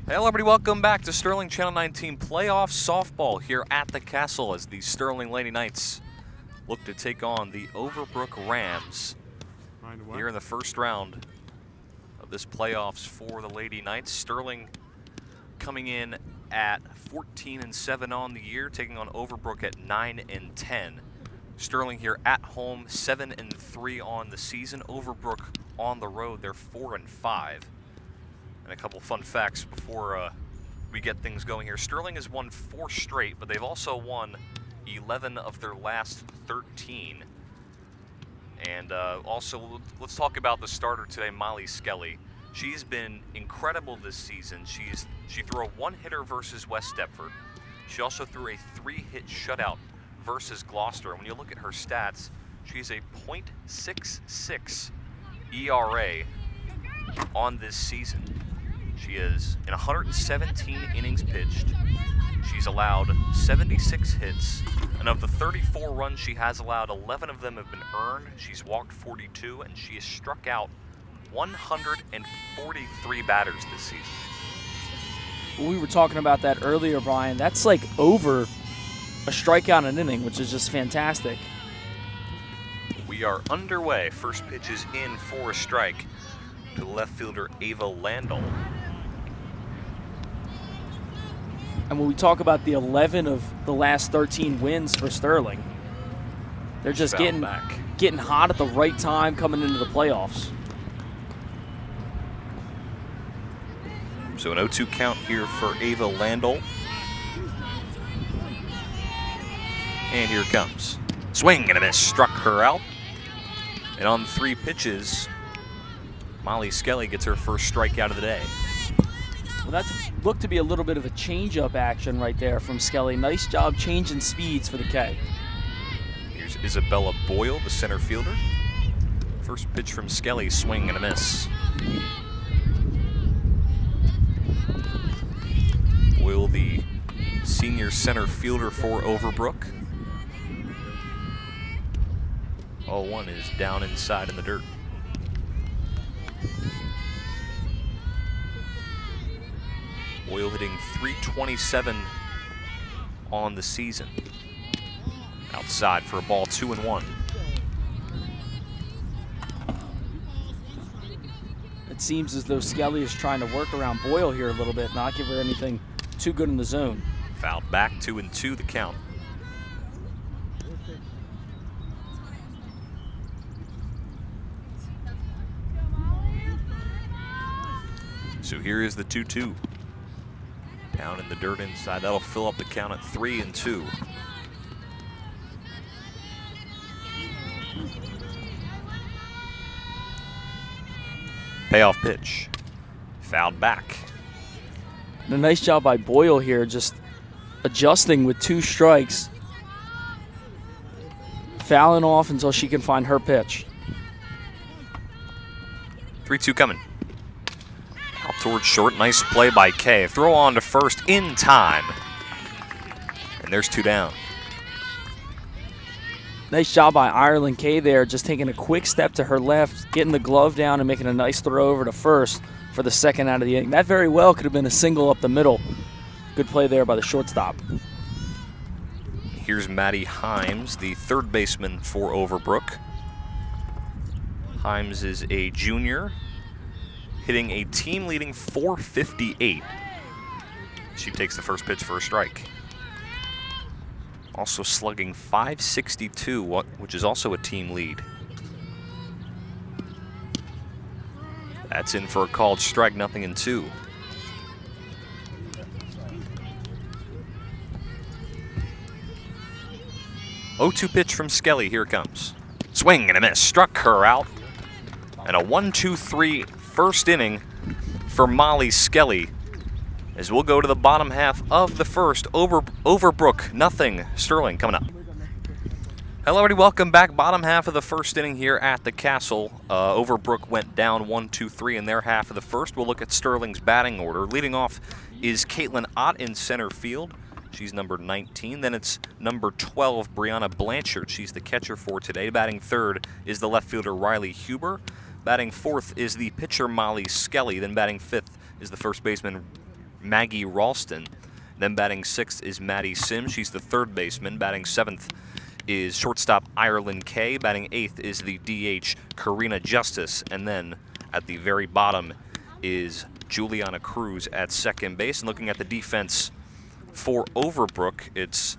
Hello everybody, welcome back to Sterling Channel 19 Playoff Softball here at the Castle as the Sterling Lady Knights look to take on the Overbrook Rams here in the first round of this playoffs for the Lady Knights. Sterling coming in at 14-7 on the year, taking on Overbrook at 9-10. Sterling here at home, 7-3 on the season. Overbrook on the road, they're 4-5. And a couple fun facts before we get things going here. Sterling has won 4 straight, but they've also won 11 of their last 13. And also, let's talk about the starter today, Molly Skelly. She's been incredible this season. She threw a 1-hitter versus West Deptford. She also threw a 3-hit shutout versus Gloucester. And when you look at her stats, she's a .66 ERA on this season. She is in 117 innings pitched. She's allowed 76 hits, and of the 34 runs she has allowed, 11 of them have been earned. She's walked 42, and she has struck out 143 batters this season. We were talking about that earlier, Brian. That's like over a strikeout an inning, which is just fantastic. We are underway. First pitch is in for a strike to left fielder Ava Landel. And when we talk about the 11 of the last 13 wins for Sterling, they're just getting hot at the right time coming into the playoffs. So an 0-2 count here for Ava Landel. And here it comes. Swing and a miss, struck her out. And on 3 pitches, Molly Skelly gets her first strikeout of the day. Well, that looked to be a little bit of a change-up action right there from Skelly. Nice job changing speeds for the K. Here's Isabella Boyle, the center fielder. First pitch from Skelly, swing and a miss. Boyle, the senior center fielder for Overbrook. 0-1 is down inside in the dirt. Boyle hitting .327 on the season. Outside for a ball, 2-1. It seems as though Skelly is trying to work around Boyle here a little bit, not give her anything too good in the zone. Fouled back, 2-2 the count. So here is the 2-2. Down in the dirt inside. That'll fill up the count at 3-2. Payoff pitch. Fouled back. And a nice job by Boyle here, just adjusting with 2 strikes. Fouling off until she can find her pitch. 3-2 coming. Out towards short. Nice play by Kay. Throw on to first in time. And there's 2 down. Nice job by Ireland Kay there, just taking a quick step to her left, getting the glove down and making a nice throw over to first for the second out of the inning. That very well could have been a single up the middle. Good play there by the shortstop. Here's Maddie Himes, the third baseman for Overbrook. Himes is a junior, hitting a team-leading .458. She takes the first pitch for a strike. Also slugging .562, which is also a team lead. That's in for a called strike, 0-2. .02 pitch from Skelly, here it comes. Swing and a miss, struck her out. And a 1-2-3 first inning for Molly Skelly. As we'll go to the bottom half of the first. Overbrook, 0. Sterling coming up. Hello everybody, welcome back. Bottom half of the first inning here at the Castle. Overbrook went down 1-2-3 in their half of the first. We'll look at Sterling's batting order. Leading off is Caitlin Ott in center field. She's number 19. Then it's number 12, Brianna Blanchard. She's the catcher for today. Batting third is the left fielder, Riley Huber. Batting fourth is the pitcher, Molly Skelly. Then batting fifth is the first baseman, Maggie Ralston. Then batting 6th is Maddie Sims. She's the third baseman. Batting 7th is shortstop Ireland Kay. Batting 8th is the DH Karina Justice. And then at the very bottom is Juliana Cruz at second base. And looking at the defense for Overbrook, it's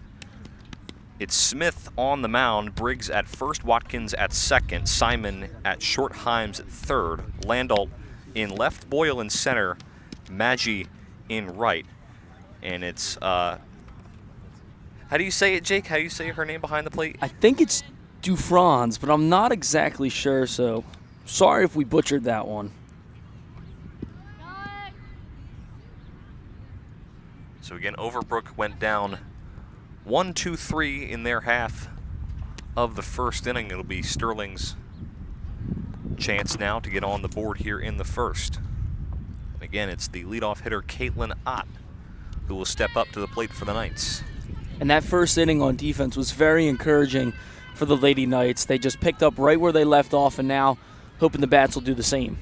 Smith on the mound, Briggs at first, Watkins at second, Simon at short, Himes at third, Landault in left, Boyle in center, Maggie in right. And it's, how do you say it, Jake? How do you say her name behind the plate? I think it's Dufrans, but I'm not exactly sure, so sorry if we butchered that one. So again, Overbrook went down 1-2-3 in their half of the first inning. It'll be Sterling's chance now to get on the board here in the first. And again, it's the leadoff hitter, Caitlin Ott, who will step up to the plate for the Knights. And that first inning on defense was very encouraging for the Lady Knights. They just picked up right where they left off, and now hoping the Bats will do the same.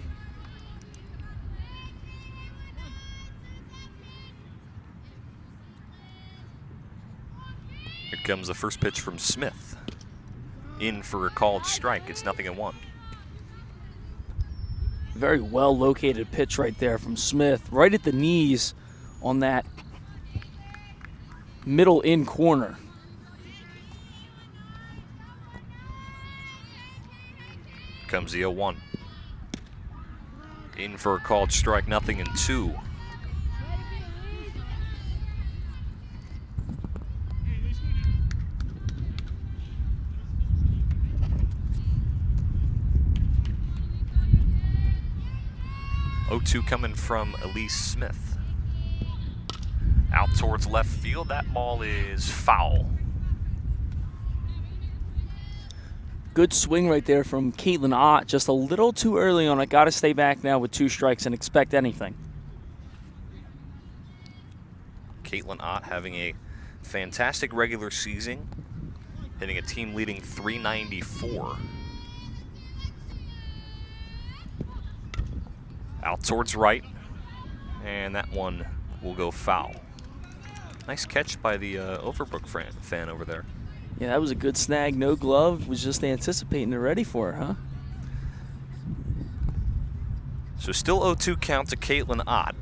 Here comes the first pitch from Smith. In for a called strike. It's 0-1. Very well located pitch right there from Smith, right at the knees on that middle in corner. Comes the 0-1. In for a called strike, 0-2. O2 coming from Elise Smith. Out towards left field. That ball is foul. Good swing right there from Caitlin Ott. Just a little too early on it. Got to stay back now with 2 strikes and expect anything. Caitlin Ott having a fantastic regular season, hitting a team-leading .394. Out towards right, and that one will go foul. Nice catch by the Overbrook fan over there. Yeah, that was a good snag. No glove. Was just anticipating it, ready for her, huh? So still 0-2 count to Caitlin Ott.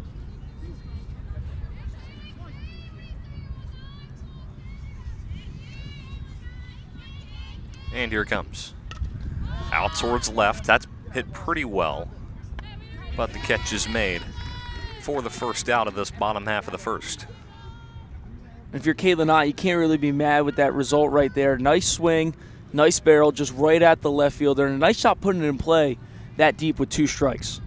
And here it comes. Out towards left. That's hit pretty well. But the catch is made for the first out of this bottom half of the first. If you're Caitlin Ott, you can't really be mad with that result right there. Nice swing, nice barrel, just right at the left fielder. And a nice shot putting it in play that deep with 2 strikes.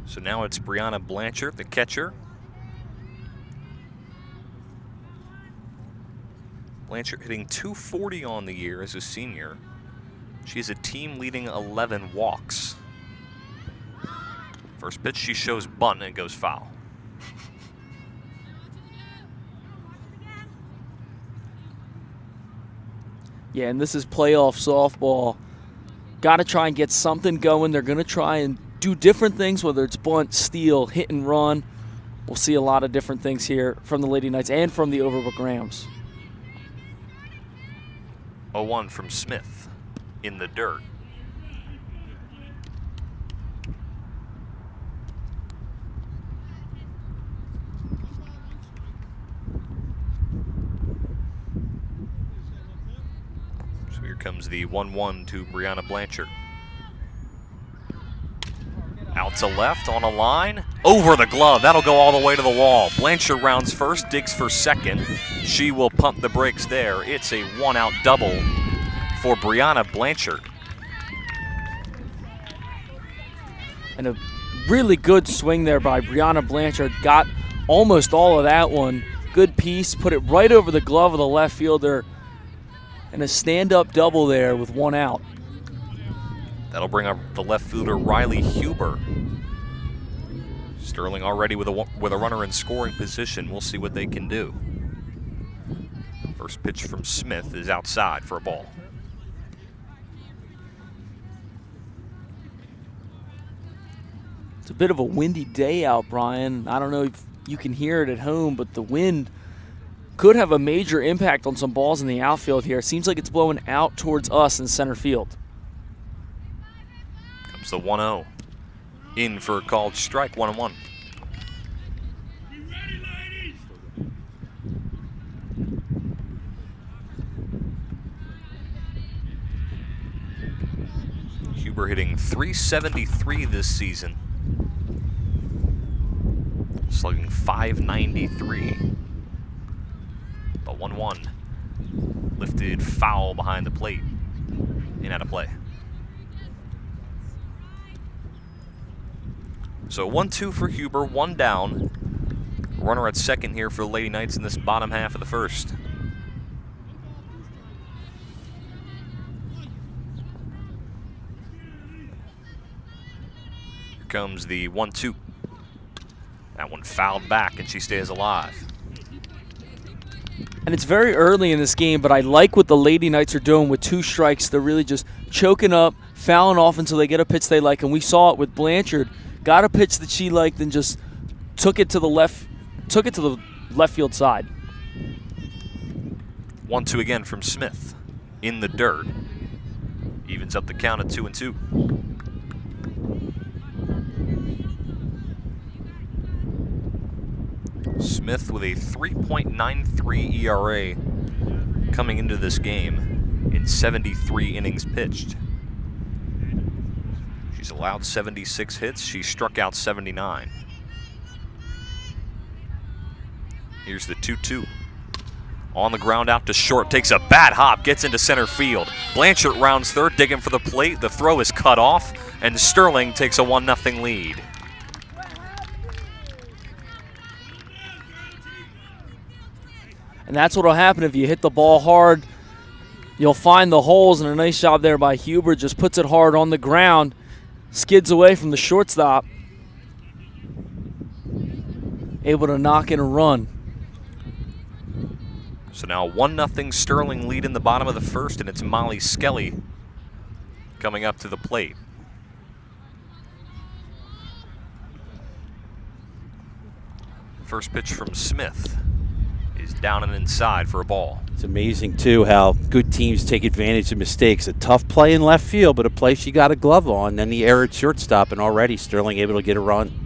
So now it's Brianna Blanchard, the catcher. Blanchard hitting .240 on the year as a senior. She has a team-leading 11 walks. First pitch, she shows bunt, and it goes foul. Yeah, and this is playoff softball. Got to try and get something going. They're going to try and do different things, whether it's bunt, steal, hit and run. We'll see a lot of different things here from the Lady Knights and from the Overbrook Rams. 0-1 from Smith in the dirt. So here comes the 1-1 to Brianna Blanchard. Out to left on a line, over the glove. That'll go all the way to the wall. Blanchard rounds first, digs for second. She will pump the brakes there. It's a 1-out double for Brianna Blanchard. And a really good swing there by Brianna Blanchard. Got almost all of that one. Good piece, put it right over the glove of the left fielder. And a stand-up double there with 1 out. That'll bring up the left fielder, Riley Huber. Sterling already with a runner in scoring position. We'll see what they can do. First pitch from Smith is outside for a ball. It's a bit of a windy day out, Brian. I don't know if you can hear it at home, but the wind could have a major impact on some balls in the outfield here. It seems like it's blowing out towards us in center field. Comes the 1-0. In for a called strike, 1-1. Huber hitting .373 this season. Slugging .593. The 1-1. Lifted foul behind the plate. In out of play. So 1-2 for Huber, 1 down. Runner at second here for the Lady Knights in this bottom half of the first. Here comes the 1-2. That one fouled back and she stays alive. And it's very early in this game, but I like what the Lady Knights are doing with 2 strikes. They're really just choking up, fouling off until they get a pitch they like. And we saw it with Blanchard. Got a pitch that she liked and just took it to the left field side. 1-2 again from Smith. In the dirt. Evens up the count at 2-2. Smith with a 3.93 ERA coming into this game in 73 innings pitched. She's allowed 76 hits. She struck out 79. Here's the 2-2. On the ground out to short. Takes a bad hop. Gets into center field. Blanchard rounds third. Digging for the plate. The throw is cut off. And Sterling takes a 1-0 lead. And that's what will happen if you hit the ball hard. You'll find the holes, and a nice job there by Huber. Just puts it hard on the ground. Skids away from the shortstop. Able to knock in a run. So now 1-0 Sterling lead in the bottom of the first, and it's Molly Skelly coming up to the plate. First pitch from Smith is down and inside for a ball. It's amazing, too, how good teams take advantage of mistakes. A tough play in left field, but a play she got a glove on. Then the error at shortstop, and already Sterling able to get a run.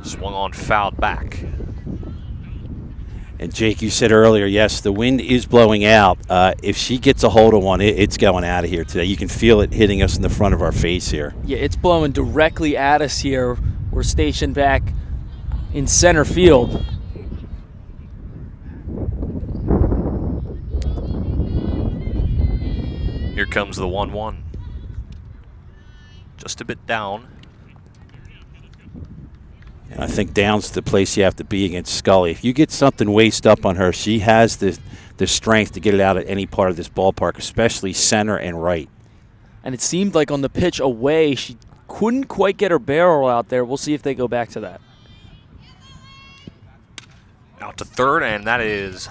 Swung on, fouled back. And Jake, you said earlier, yes, the wind is blowing out. If she gets a hold of one, it's going out of here today. You can feel it hitting us in the front of our face here. Yeah, it's blowing directly at us here. We're stationed back in center field. Here comes the 1-1. Just a bit down. And I think down's the place you have to be against Scully. If you get something waist up on her, she has the strength to get it out at any part of this ballpark, especially center and right. And it seemed like on the pitch away, she couldn't quite get her barrel out there. We'll see if they go back to that. Out to third, and that is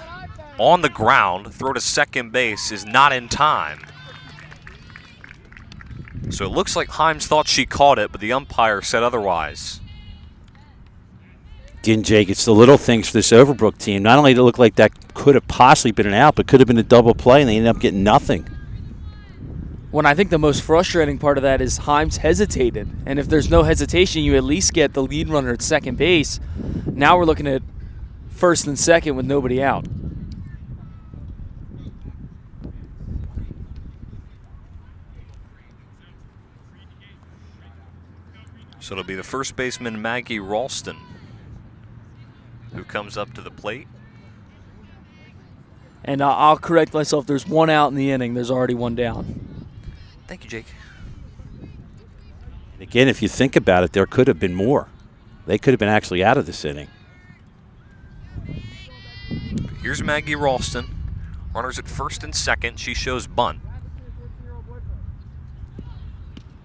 on the ground. Throw to second base is not in time. So it looks like Himes thought she caught it, but the umpire said otherwise. Again, Jake, it's the little things for this Overbrook team. Not only did it look like that could have possibly been an out, but could have been a double play, and they ended up getting nothing. When I think the most frustrating part of that is Himes hesitated. And if there's no hesitation, you at least get the lead runner at second base. Now we're looking at first and second with nobody out. So it'll be the first baseman, Maggie Ralston, who comes up to the plate. And I'll correct myself. There's one out in the inning. There's already one down. Thank you, Jake. And again, if you think about it, there could have been more. They could have been actually out of this inning. Here's Maggie Ralston. Runners at first and second. She shows bunt.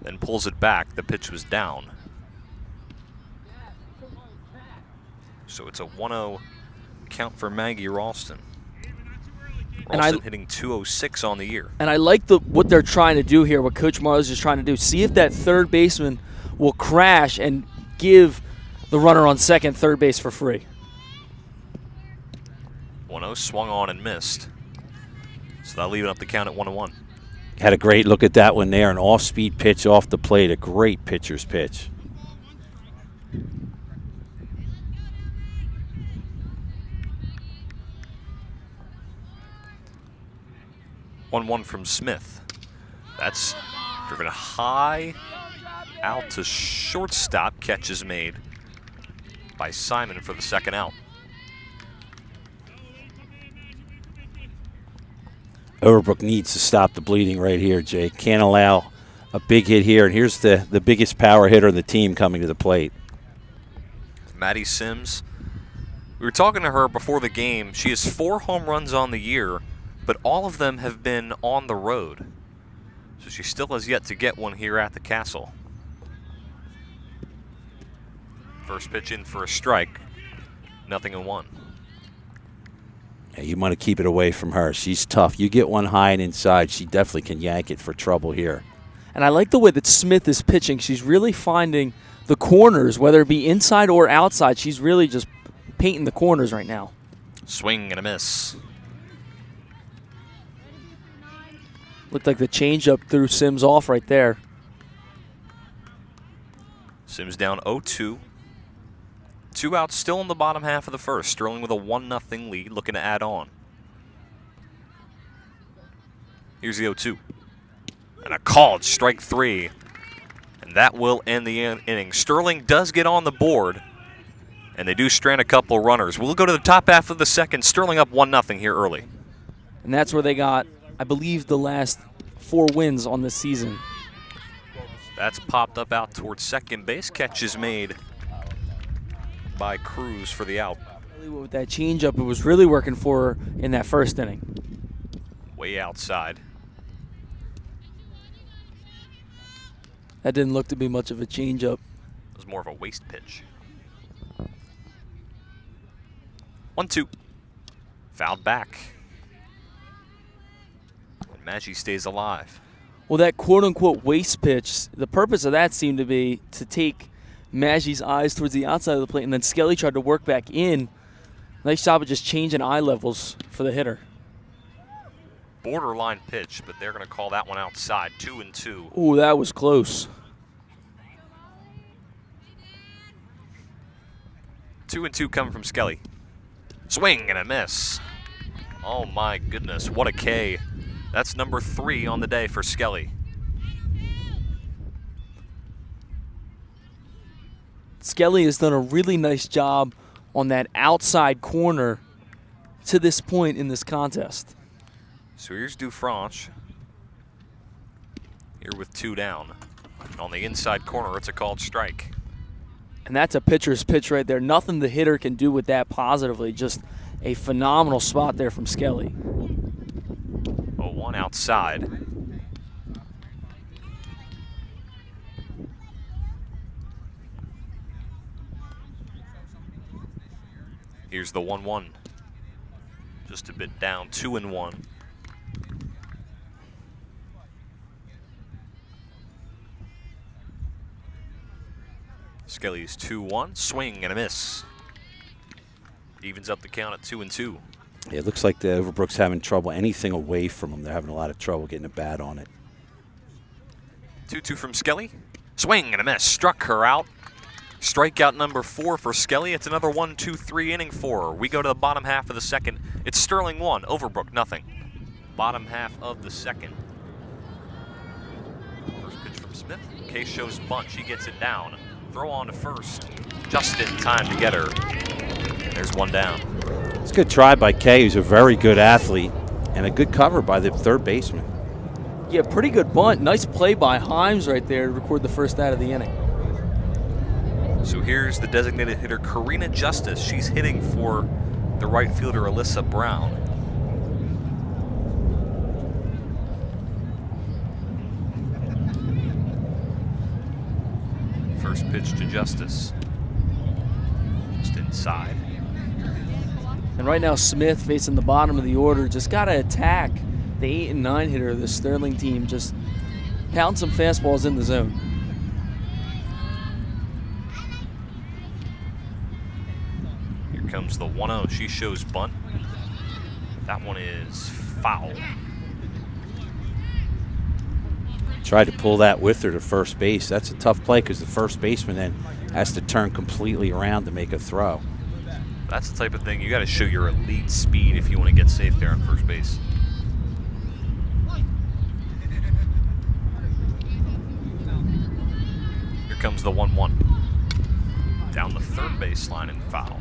Then pulls it back. The pitch was down. So it's a 1-0 count for Maggie Ralston. Ralston hitting .206 on the year. And I like what they're trying to do here, what Coach Marlowe's is trying to do. See if that third baseman will crash and give the runner on second third base for free. 1-0 swung on and missed. So that'll leave up the count at 1-1. Had a great look at that one there, an off-speed pitch off the plate, a great pitcher's pitch. One from Smith. That's driven high out to shortstop. Catch is made by Simon for the second out. Overbrook needs to stop the bleeding right here, Jake. Can't allow a big hit here. And here's the biggest power hitter in the team coming to the plate. Maddie Sims. We were talking to her before the game. She has 4 home runs on the year, but all of them have been on the road. So she still has yet to get one here at the Castle. First pitch in for a strike. 0-1. Yeah, you want to keep it away from her. She's tough. You get one high and inside, she definitely can yank it for trouble here. And I like the way that Smith is pitching. She's really finding the corners, whether it be inside or outside. She's really just painting the corners right now. Swing and a miss. Looked like the changeup threw Sims off right there. Sims down 0-2. 2 outs still in the bottom half of the first. Sterling with a 1-0 lead, looking to add on. Here's the 0-2. And a called strike 3. And that will end the inning. Sterling does get on the board, and they do strand a couple runners. We'll go to the top half of the second. Sterling up 1-0 here early. And that's where they got, I believe, the last 4 wins on this season. That's popped up out towards second base. Catch is made by Cruz for the out. With that changeup, it was really working for her in that first inning. Way outside. That didn't look to be much of a changeup. It was more of a waste pitch. 1-2. Fouled back. And Maggi stays alive. Well, that quote-unquote waste pitch, the purpose of that seemed to be to take Maggi's eyes towards the outside of the plate, and then Skelly tried to work back in. Nice job of just changing eye levels for the hitter. Borderline pitch, but they're going to call that one outside. 2-2. Ooh, that was close. 2-2 coming from Skelly. Swing and a miss. Oh my goodness, what a K. That's number 3 on the day for Skelly. Skelly has done a really nice job on that outside corner to this point in this contest. So here's Dufranche. Here with 2 down. On the inside corner, it's a called strike. And that's a pitcher's pitch right there. Nothing the hitter can do with that positively. Just a phenomenal spot there from Skelly. 0-1 outside. Here's the 1-1. Just a bit down, 2-1. Skelly's 2-1, swing and a miss. Evens up the count at 2-2. Yeah, it looks like the Overbrook's having trouble. Anything away from them, they're having a lot of trouble getting a bat on it. 2-2 from Skelly. Swing and a miss, struck her out. Strikeout number 4 for Skelly. It's another 1-2-3 inning for her. We go to the bottom half of the second. It's Sterling 1, Overbrook nothing. Bottom half of the second. First pitch from Smith. Case shows bunt. She gets it down. Throw on to first. Just in time to get her. And there's 1 down. It's a good try by Kay, who's a very good athlete, and a good cover by the third baseman. Yeah, pretty good bunt. Nice play by Himes right there to record the first out of the inning. So here's the designated hitter, Karina Justice. She's hitting for the right fielder, Alyssa Brown. First pitch to Justice. Just inside. And right now Smith facing the bottom of the order, just got to attack the 8 and 9 hitter of the Sterling team. Just pound some fastballs in the zone. Here comes the 1-0. She shows bunt. That one is foul. Tried to pull that with her to first base. That's a tough play because the first baseman then has to turn completely around to make a throw. That's the type of thing you got to show your elite speed if you want to get safe there on first base. Here comes the 1-1. Down the third baseline and foul.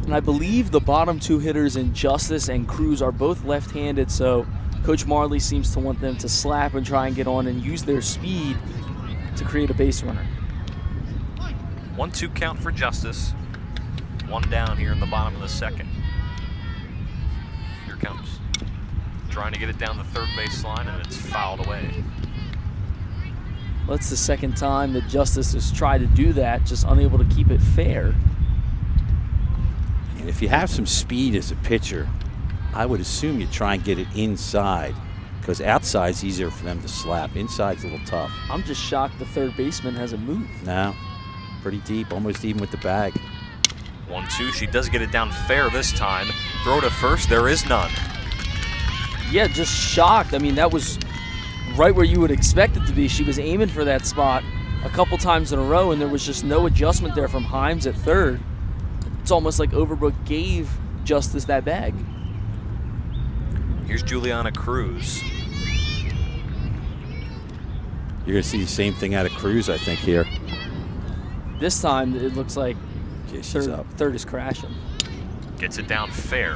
And I believe the bottom 2 hitters in Justice and Cruz are both left-handed, so Coach Marley seems to want them to slap and try and get on and use their speed to create a base runner. 1-2 count for Justice. 1 down here in the bottom of the second. Here comes. Trying to get it down the third baseline, and it's fouled away. Well, that's the second time that Justice has tried to do that, just unable to keep it fair. And if you have some speed as a pitcher, I would assume you try and get it inside because outside's easier for them to slap. Inside's a little tough. I'm just shocked the third baseman hasn't moved. No, pretty deep, almost even with the bag. 1-2, she does get it down fair this time. Throw to first, there is none. Yeah, just shocked. I mean, that was right where you would expect it to be. She was aiming for that spot a couple times in a row, and there was just no adjustment there from Himes at third. It's almost like Overbrook gave Justice that bag. Here's Juliana Cruz. You're going to see the same thing out of Cruz, I think, here. This time, it looks like Yeah, she's up. third is crashing. Gets it down fair.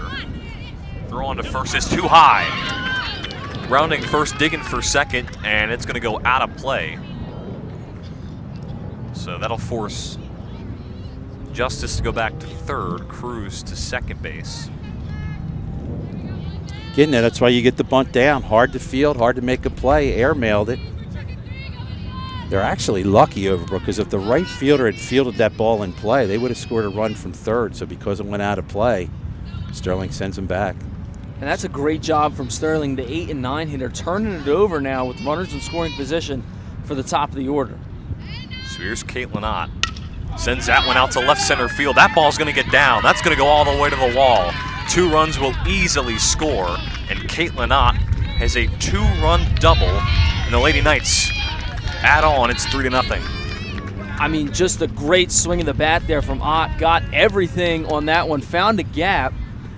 Throw on to first is too high. Rounding first, digging for second, and it's going to go out of play. So that'll force Justice to go back to third, Cruz to second base. Getting there, that's why you get the bunt down. Hard to field, hard to make a play. Airmailed it. They're actually lucky, Overbrook, because if the right fielder had fielded that ball in play, they would have scored a run from third. So because it went out of play, Sterling sends them back. And that's a great job from Sterling, the 8 and 9 hitter, turning it over now with runners in scoring position for the top of the order. So here's Caitlin Ott. Sends that one out to left center field. That ball's going to get down. That's going to go all the way to the wall. 2 runs will easily score, and Caitlin Ott has a 2-run double, and the Lady Knights add on. It's 3-0. I mean, just a great swing of the bat there from Ott. Got everything on that one, found a gap,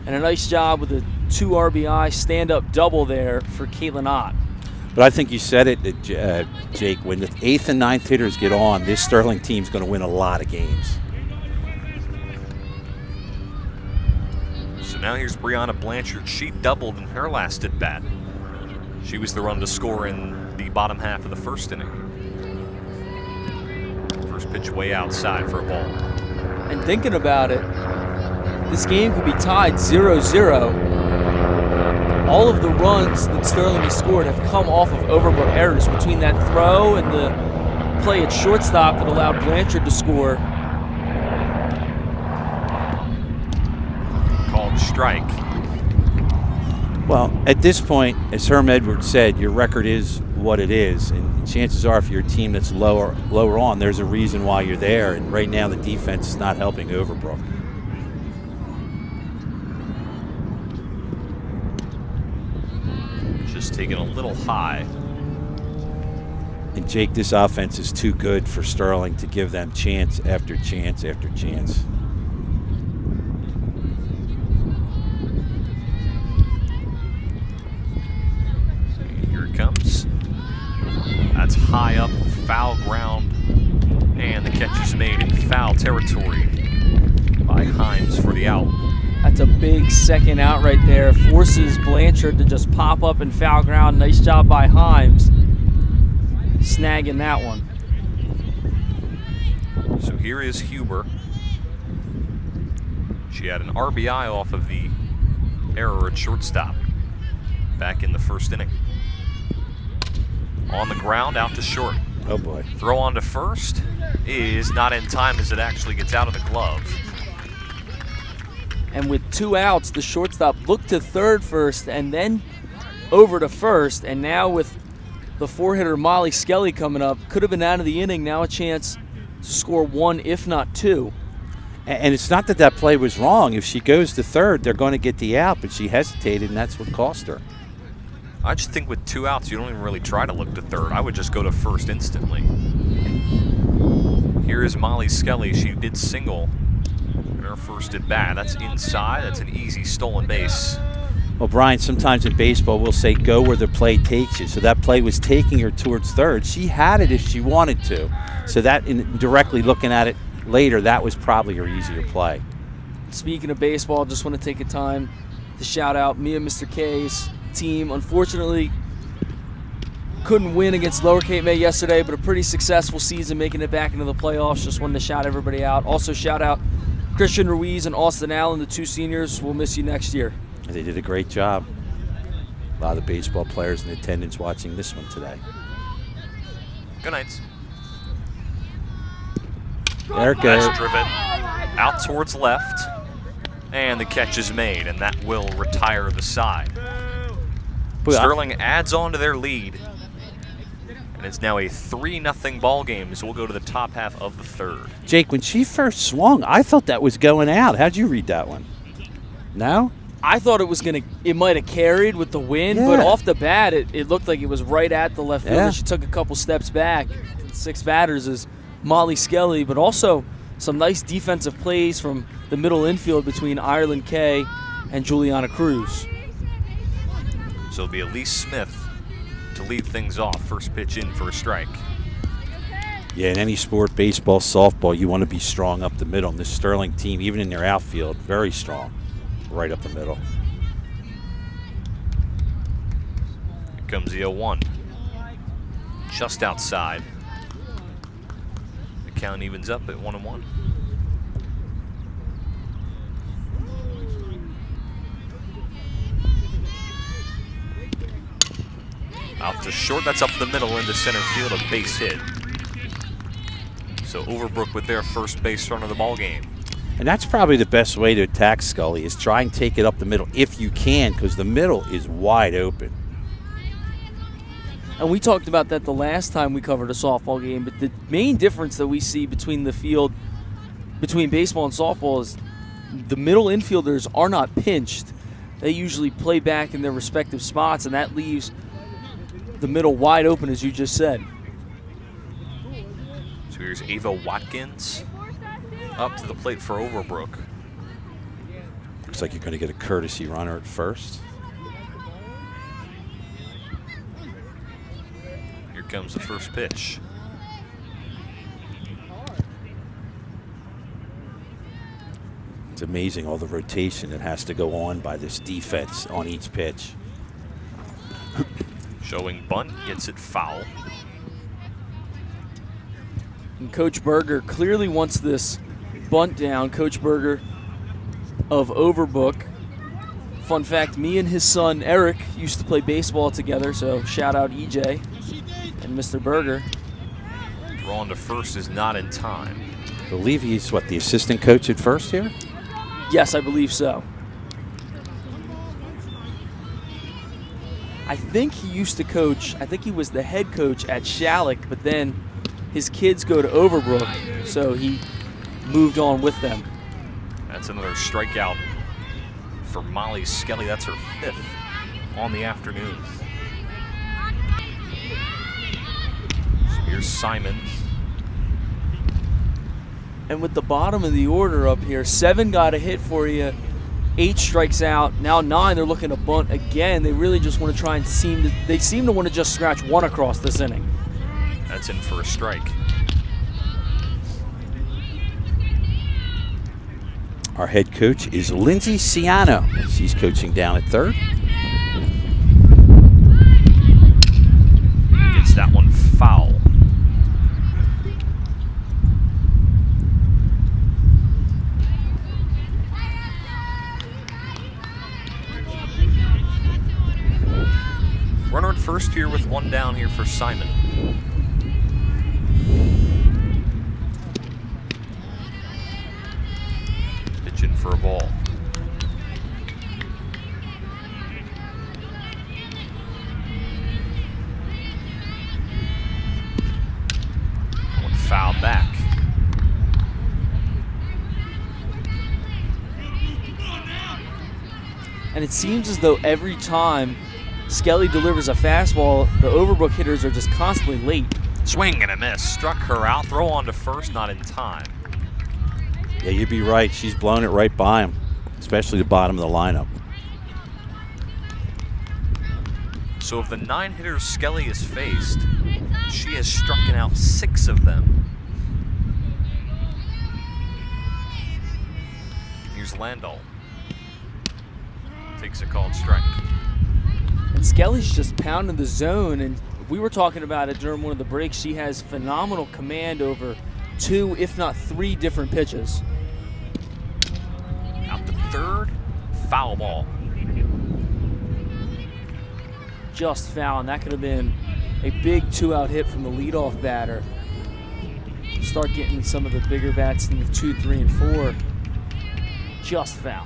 and a nice job with a 2 RBI stand-up double there for Caitlin Ott. But I think you said it, Jake, when the 8th and 9th hitters get on, this Sterling team's going to win a lot of games. So now here's Brianna Blanchard. She doubled in her last at bat. She was the run to score in the bottom half of the first inning. First pitch way outside for a ball. And thinking about it, this game could be tied 0-0. All of the runs that Sterling has scored have come off of Overbrook errors between that throw and the play at shortstop that allowed Blanchard to score. Called strike. Well, at this point, as Herm Edwards said, your record is what it is, and chances are if you're a team that's lower on, there's a reason why you're there, and right now the defense is not helping Overbrook. Just taking a little high. And Jake, this offense is too good for Sterling to give them chance after chance after chance. Here it comes. That's high up, foul ground, and the catch is made in foul territory by Himes for the out. That's a big second out right there. Forces Blanchard to just pop up in foul ground. Nice job by Himes, snagging that one. So here is Huber. She had an RBI off of the error at shortstop back in the first inning. On the ground, out to short. Oh, boy. Throw on to first is not in time as it actually gets out of the glove. And with 2 outs, the shortstop looked to third first and then over to first. And now with the 4-hitter Molly Skelly coming up, could have been out of the inning. Now a chance to score 1, if not 2. And it's not that that play was wrong. If she goes to third, they're going to get the out, but she hesitated, and that's what cost her. I just think with 2 outs, you don't even really try to look to third. I would just go to first instantly. Here is Molly Skelly. She did single in her first at bat. That's inside. That's an easy stolen base. Well, Brian, sometimes in baseball we'll say go where the play takes you. So that play was taking her towards third. She had it if she wanted to. So that, directly looking at it later, that was probably her easier play. Speaking of baseball, just want to take a time to shout out me and Mr. K's team. Unfortunately, couldn't win against Lower Cape May yesterday, but a pretty successful season making it back into the playoffs. Just wanted to shout everybody out. Also shout out Christian Ruiz and Austin Allen, the 2 seniors. We'll miss you next year. They did a great job. A lot of the baseball players in attendance watching this one today. Good nights. There it goes. Nice driven out towards left, and the catch is made, and that will retire the side. Sterling adds on to their lead, and it's now a 3-0 ball game as we'll go to the top half of the third. Jake, when she first swung, I thought that was going out. How'd you read that one? No? I thought it might have carried with the wind, but off the bat, it looked like it was right at the left fielder. She took a couple steps back. 6 batters is Molly Skelly, but also some nice defensive plays from the middle infield between Ireland Kay and Juliana Cruz. So it'll be Elise Smith to lead things off. First pitch in for a strike. Yeah, in any sport, baseball, softball, you want to be strong up the middle. And this Sterling team, even in their outfield, very strong. Right up the middle. Here comes the 0-1. Just outside. The count evens up at 1-1. Out to short. That's up the middle into center field. A base hit. So Overbrook with their first base run of the ball game. And that's probably the best way to attack Scully, is try and take it up the middle if you can, because the middle is wide open. And we talked about that the last time we covered a softball game, but the main difference that we see between the field, between baseball and softball, is the middle infielders are not pinched. They usually play back in their respective spots, and that leaves the middle wide open, as you just said. So here's Ava Watkins up to the plate for Overbrook. Looks like you're going to get a courtesy runner at first. Here comes the first pitch. It's amazing all the rotation that has to go on by this defense on each pitch. Showing bunt, gets it foul. And Coach Berger clearly wants this bunt down. Coach Berger of Overbrook. Fun fact, me and his son Eric used to play baseball together, so shout out EJ and Mr. Berger. Throw on to first is not in time. I believe he's, what, the assistant coach at first here? Yes, I believe so. I think he used to coach, I think he was the head coach at Shalleck, but then his kids go to Overbrook, so he moved on with them. That's another strikeout for Molly Skelly. That's her 5th on the afternoon. So here's Simon. And with the bottom of the order up here, 7 got a hit for you, 8 strikes out. Now 9, they're looking to bunt again. They really just want to try and seem to want to just scratch 1 across this inning. That's in for a strike. Our head coach is Lindsay Ciano. She's coaching down at third. Gets that one foul. Runner at first here with 1 down here for Simon. And it seems as though every time Skelly delivers a fastball, the Overbrook hitters are just constantly late. Swing and a miss. Struck her out. Throw on to first, not in time. Yeah, you'd be right. She's blown it right by him, especially the bottom of the lineup. So of the 9 hitters Skelly has faced, she has struck out 6 of them. Here's Landau. Takes a called strike. And Skelly's just pounding the zone, and we were talking about it during one of the breaks. She has phenomenal command over 2, if not 3 different pitches. Out to third, foul ball. Just foul, and that could have been a big 2-out hit from the leadoff batter. Start getting some of the bigger bats in the 2, 3, and 4. Just foul.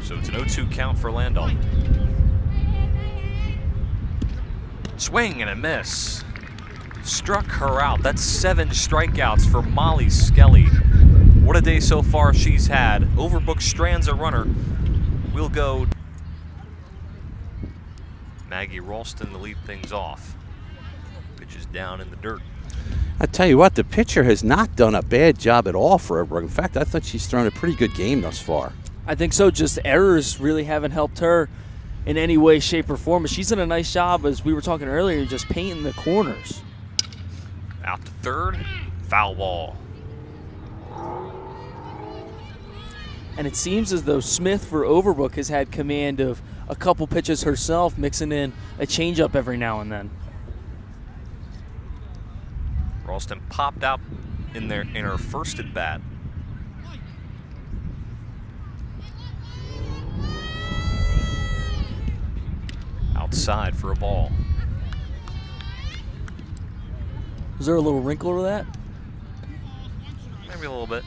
So it's an 0-2 count for Landau. Swing and a miss. Struck her out. That's 7 strikeouts for Molly Skelly. What a day so far she's had. Overbrook strands a runner. We'll go Maggie Ralston to lead things off. Pitch is down in the dirt. I tell you what, the pitcher has not done a bad job at all for Overbrook. In fact, I thought she's thrown a pretty good game thus far. I think so. Just errors really haven't helped her in any way, shape, or form. But she's done a nice job, as we were talking earlier, just painting the corners. Out to third, foul ball. And it seems as though Smith for Overbrook has had command of a couple pitches herself, mixing in a changeup every now and then. Ralston popped out in her first at bat. Outside for a ball. Was there a little wrinkle to that? Maybe a little bit.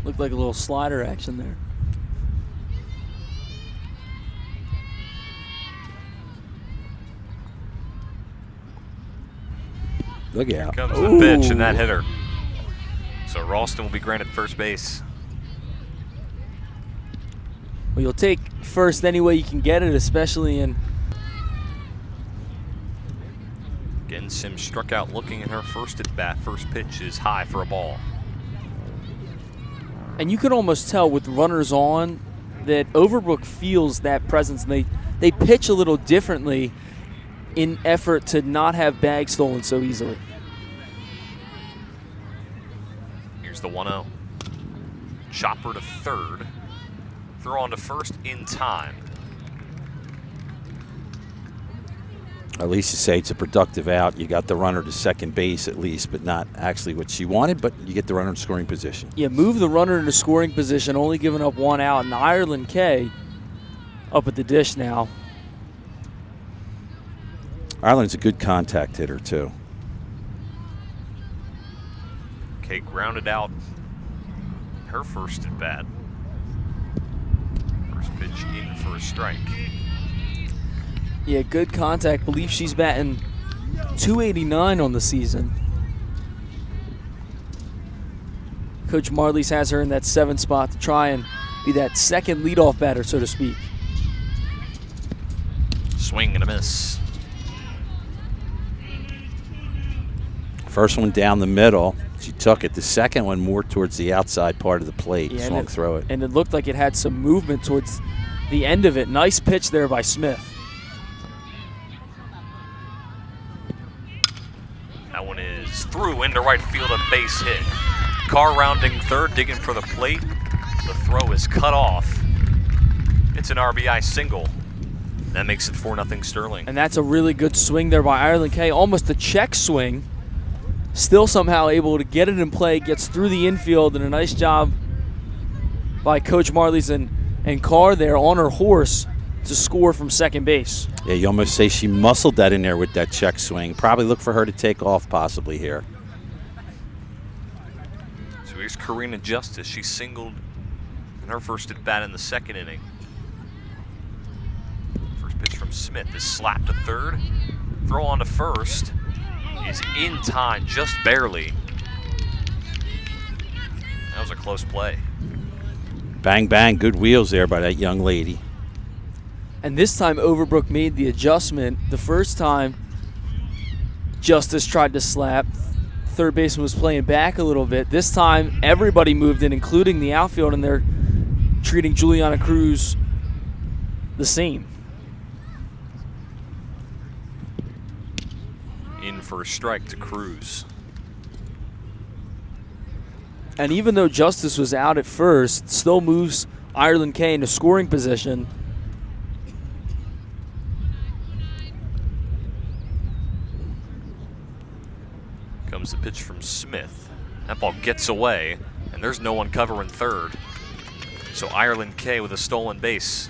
Looked like a little slider action there. Look out. Here comes the pitch and that hitter. So Ralston will be granted first base. Well, you'll take first any way you can get it, especially in. Again, Sims struck out looking at her first at bat. First pitch is high for a ball. And you can almost tell with runners on that Overbrook feels that presence, and they pitch a little differently in effort to not have bags stolen so easily. Here's the 1-0. Chopper to third. Throw on to first in time. At least you say it's a productive out. You got the runner to second base at least, but not actually what she wanted, but you get the runner in scoring position. Yeah, move the runner into scoring position, only giving up 1 out. And Ireland K up at the dish now. Ireland's a good contact hitter, too. Okay, grounded out her first at bat. First pitch in for a strike. Yeah, good contact. Believe she's batting .289 on the season. Coach Marley's has her in that 7th spot to try and be that second leadoff batter, so to speak. Swing and a miss. First one down the middle. She took it. The second one more towards the outside part of the plate. Yeah, Swung through it. And it looked like it had some movement towards the end of it. Nice pitch there by Smith. That one is through into right field, a base hit. Carr rounding third, digging for the plate. The throw is cut off. It's an RBI single. That makes it 4-0 Sterling. And that's a really good swing there by Ireland K. Almost a check swing. Still somehow able to get it in play, gets through the infield, and a nice job by Coach Marley's and Carr there on her horse to score from second base. Yeah, you almost say she muscled that in there with that check swing. Probably look for her to take off possibly here. So here's Karina Justice. She singled in her first at bat in the second inning. First pitch from Smith is slapped to third. Throw on to first is in time, just barely. That was a close play. Bang, bang. Good wheels there by that young lady. And this time Overbrook made the adjustment. The first time Justice tried to slap. Third baseman was playing back a little bit. This time everybody moved in, including the outfield, and they're treating Juliana Cruz the same. In for a strike to Cruz. And even though Justice was out at first, still moves Ireland Kay into scoring position. Comes the pitch from Smith. That ball gets away, and there's no one covering third. So Ireland Kay with a stolen base.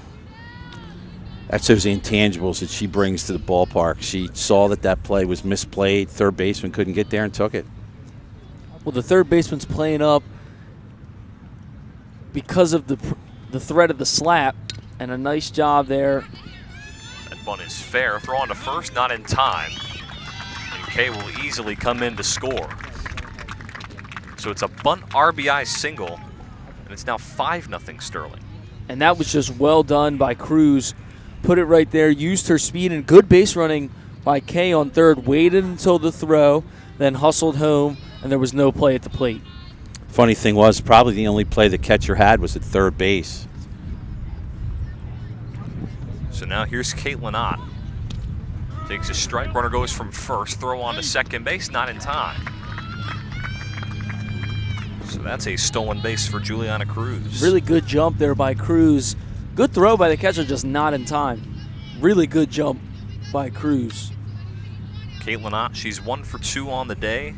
That's those intangibles that she brings to the ballpark. She saw that that play was misplayed. Third baseman couldn't get there and took it. Well, the third baseman's playing up because of the threat of the slap, and a nice job there. That bunt is fair. Throw on to first, not in time. And Kay will easily come in to score. So it's a bunt RBI single, and it's now 5-0 Sterling. And that was just well done by Cruz. Put it right there, used her speed, and good base running by Kay on third. Waited until the throw, then hustled home, and there was no play at the plate. Funny thing was, probably the only play the catcher had was at third base. So now here's Caitlin Ott. Takes a strike, runner goes from first, throw on to second base, not in time. So that's a stolen base for Juliana Cruz. Really good jump there by Cruz. Good throw by the catcher, just not in time. Really good jump by Cruz. Caitlin Ott, she's 1 for 2 on the day.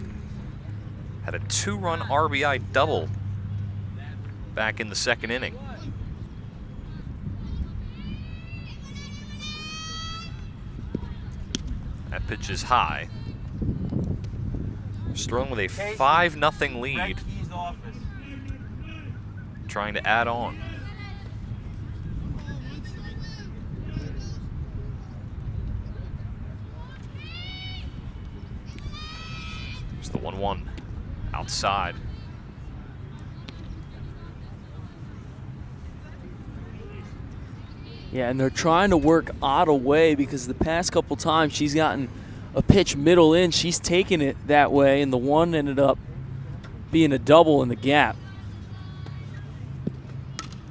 Had a 2-run RBI double back in the second inning. That pitch is high. Sterling with a 5-0 lead. Trying to add on. It's the 1-1 outside. Yeah, and they're trying to work Ott away because the past couple times she's gotten a pitch middle in, she's taken it that way, and the one ended up being a double in the gap.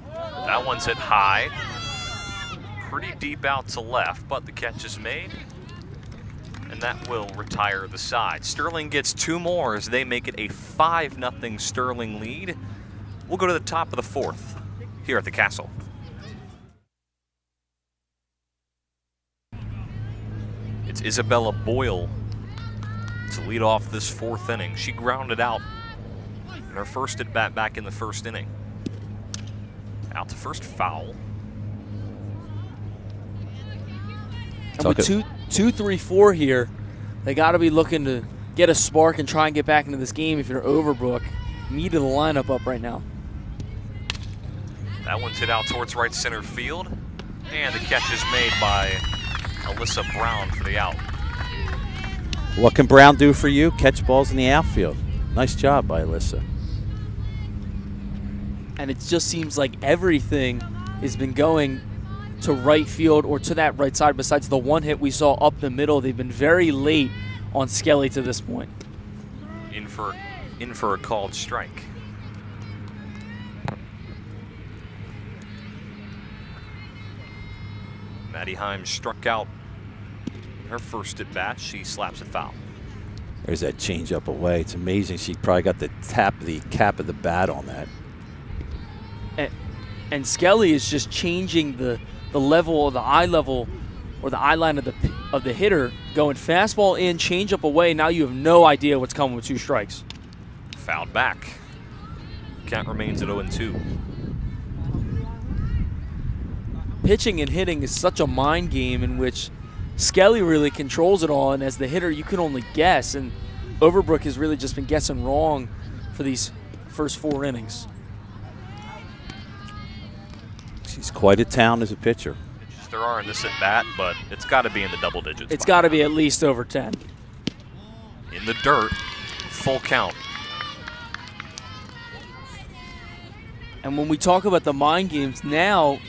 That one's hit high. Pretty deep out to left, but the catch is made. And that will retire the side. Sterling gets 2 more as they make it a 5-0 Sterling lead. We'll go to the top of the 4th here at the Castle. It's Isabella Boyle to lead off this 4th inning. She grounded out in her first at bat back in the first inning. Out to first, foul. And with 2-3-4 here, they got to be looking to get a spark and try and get back into this game if you're Overbrook. Need of the lineup up right now. That one's hit out towards right center field. And the catch is made by Alyssa Brown for the out. What can Brown do for you? Catch balls in the outfield. Nice job by Alyssa. And it just seems like everything has been going to right field or to that right side besides the one hit we saw up the middle. They've been very late on Skelly to this point. In for a called strike. Maddie Himes struck out her first at bat. She slaps it foul. There's that change up away. It's amazing. She probably got the cap of the bat on that. And Skelly is just changing the level, the eye level, or the eye line of the hitter, going fastball in, change up away. Now you have no idea what's coming with 2 strikes. Fouled back. Count remains at 0-2. Pitching and hitting is such a mind game in which Skelly really controls it all, and as the hitter, you can only guess. And Overbrook has really just been guessing wrong for these first 4 innings. She's quite a talent as a pitcher. There are in this at bat, but it's got to be in the double digits. It's got to be at least over 10. In the dirt, full count. And when we talk about the mind games now,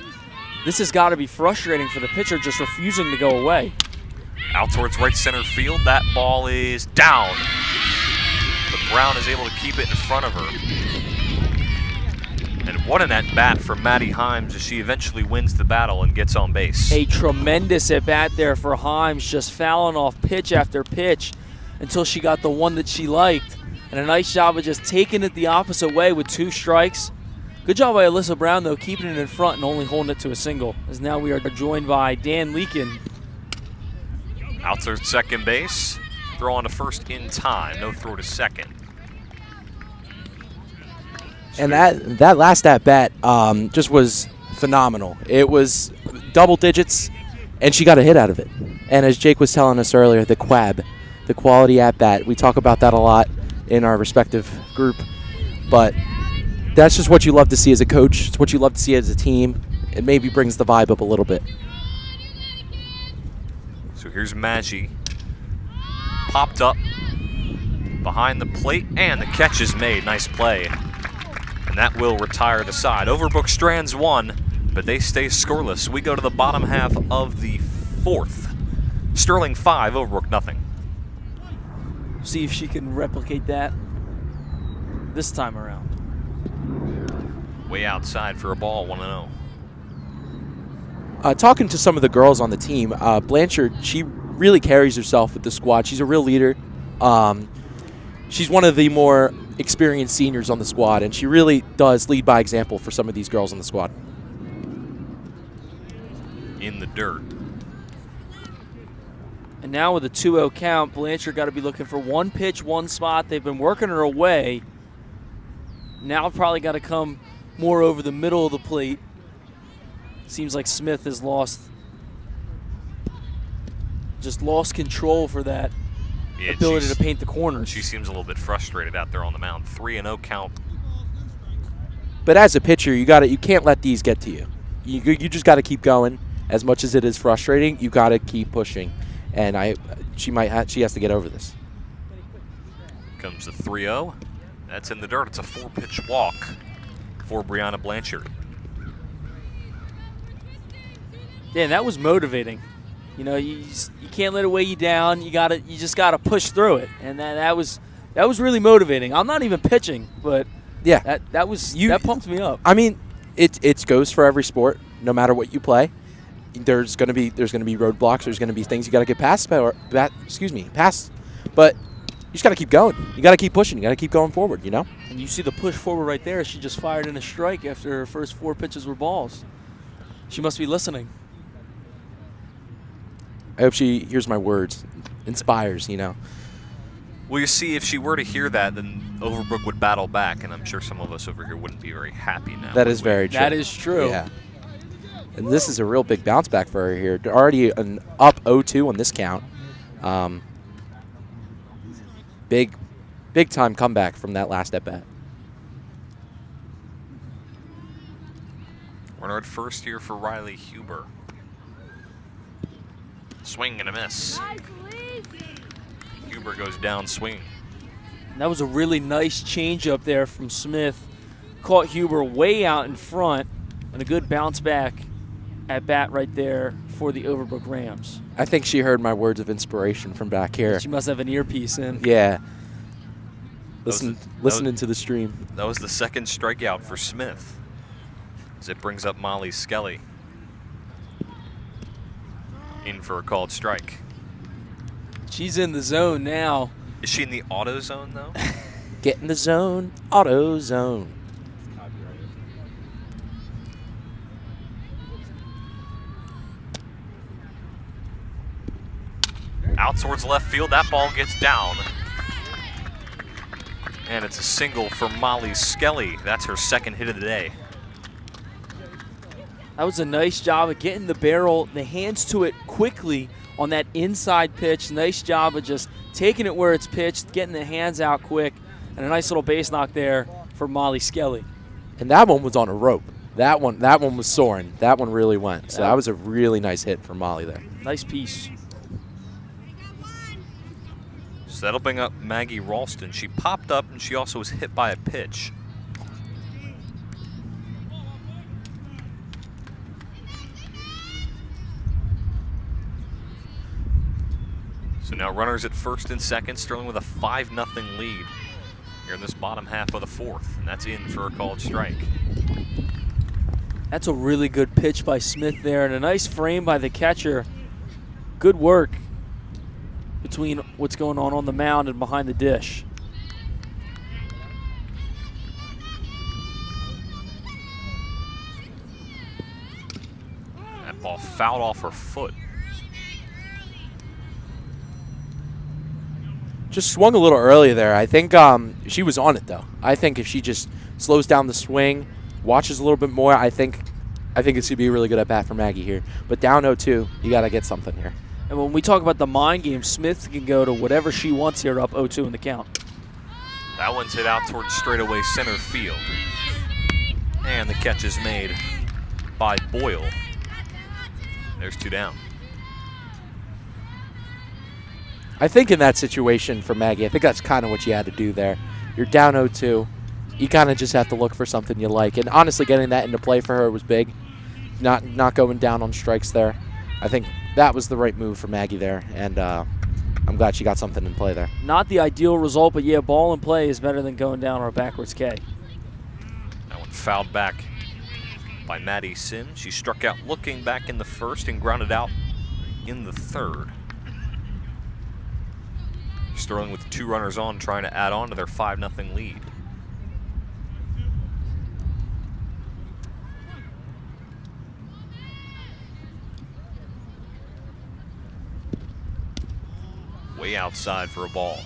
this has got to be frustrating for the pitcher just refusing to go away. Out towards right center field. That ball is down. But Brown is able to keep it in front of her. And what an at-bat for Maddie Himes as she eventually wins the battle and gets on base. A tremendous at-bat there for Himes, just fouling off pitch after pitch until she got the one that she liked. And a nice job of just taking it the opposite way with 2 strikes. Good job by Alyssa Brown, though, keeping it in front and only holding it to a single. As now we are joined by Dan Leakin. Out to second base. Throw on to first in time. No throw to second. And that last at-bat just was phenomenal. It was double digits, and she got a hit out of it. And as Jake was telling us earlier, the QAB, the quality at-bat, we talk about that a lot in our respective group. But that's just what you love to see as a coach. It's what you love to see as a team. It maybe brings the vibe up a little bit. So here's Maggie. Popped up behind the plate, and the catch is made. Nice play. And that will retire the side. Overbrook strands 1, but they stay scoreless. We go to the bottom half of the 4th. Sterling 5, Overbrook nothing. See if she can replicate that this time around. Way outside for a ball, 1-0. Talking to some of the girls on the team, Blanchard, she really carries herself with the squad. She's a real leader. She's one of the more experienced seniors on the squad, and she really does lead by example for some of these girls on the squad. In the dirt. And now with a 2-0 count, Blanchard got to be looking for 1 pitch, 1 spot. They've been working her away. Now probably got to come more over the middle of the plate. Seems like Smith has lost control for that ability to paint the corners. She seems a little bit frustrated out there on the mound. 3-0 count. But as a pitcher, you can't let these get to you. You just got to keep going. As much as it is frustrating, you got to keep pushing. And she has to get over this. Comes the 3-0. That's in the dirt. It's a 4-pitch walk for Brianna Blanchard. Yeah, that was motivating. You know, you can't let it weigh you down. You just gotta push through it, and that was really motivating. I'm not even pitching, but yeah, that pumped me up. I mean, it goes for every sport, no matter what you play. There's gonna be roadblocks. There's gonna be things you gotta get past. But you just gotta keep going. You gotta keep pushing. You gotta keep going forward. You know. And you see the push forward right there. She just fired in a strike after her first 4 pitches were balls. She must be listening. I hope she hears my words. Inspires, you know. Well, you see, if she were to hear that, then Overbrook would battle back, and I'm sure some of us over here wouldn't be very happy now. That is very true. That is true. Yeah. And this is a real big bounce back for her here. They're already an up 0-2 on this count. Big time comeback from that last at bat. Runner at first here for Riley Huber. Swing and a miss. Huber goes down swinging. That was a really nice changeup there from Smith. Caught Huber way out in front, and a good bounce back at bat right there for the Overbrook Rams. I think she heard my words of inspiration from back here. She must have an earpiece in. Yeah. Listening to the stream. That was the second strikeout for Smith, as it brings up Molly Skelly in for a called strike. She's in the zone now. Is she in the auto zone, though? Get in the zone, auto zone. Out towards left field, that ball gets down. And it's a single for Molly Skelly. That's her second hit of the day. That was a nice job of getting the barrel, the hands to it quickly on that inside pitch. Nice job of just taking it where it's pitched, getting the hands out quick, and a nice little base knock there for Molly Skelly. And that one was on a rope. That one was soaring. That one really went. So that was a really nice hit for Molly there. Nice piece. So that'll bring up Maggie Ralston. She popped up, and she also was hit by a pitch. So now runners at first and second, Sterling with a 5-0 lead here in this bottom half of the fourth, and that's in for a called strike. That's a really good pitch by Smith there, and a nice frame by the catcher. Good work between what's going on the mound and behind the dish. That ball fouled off her foot. Just swung a little early there. I think she was on it, though. I think if she just slows down the swing, watches a little bit more, I think it's going to be a really good at-bat for Maggie here. But down 0-2, you got to get something here. And when we talk about the mind game, Smith can go to whatever she wants here up 0-2 in the count. That one's hit out towards straightaway center field. And the catch is made by Boyle. There's 2 down. I think in that situation for Maggie, I think that's kind of what you had to do there. You're down 0-2. You kind of just have to look for something you like. And honestly, getting that into play for her was big. Not going down on strikes there. I think that was the right move for Maggie there. And I'm glad she got something in play there. Not the ideal result, but yeah, ball in play is better than going down on a backwards K. That one fouled back by Maddie Sims. She struck out looking back in the first and grounded out in the third. Sterling with 2 runners on, trying to add on to their 5-0 lead. Way outside for a ball.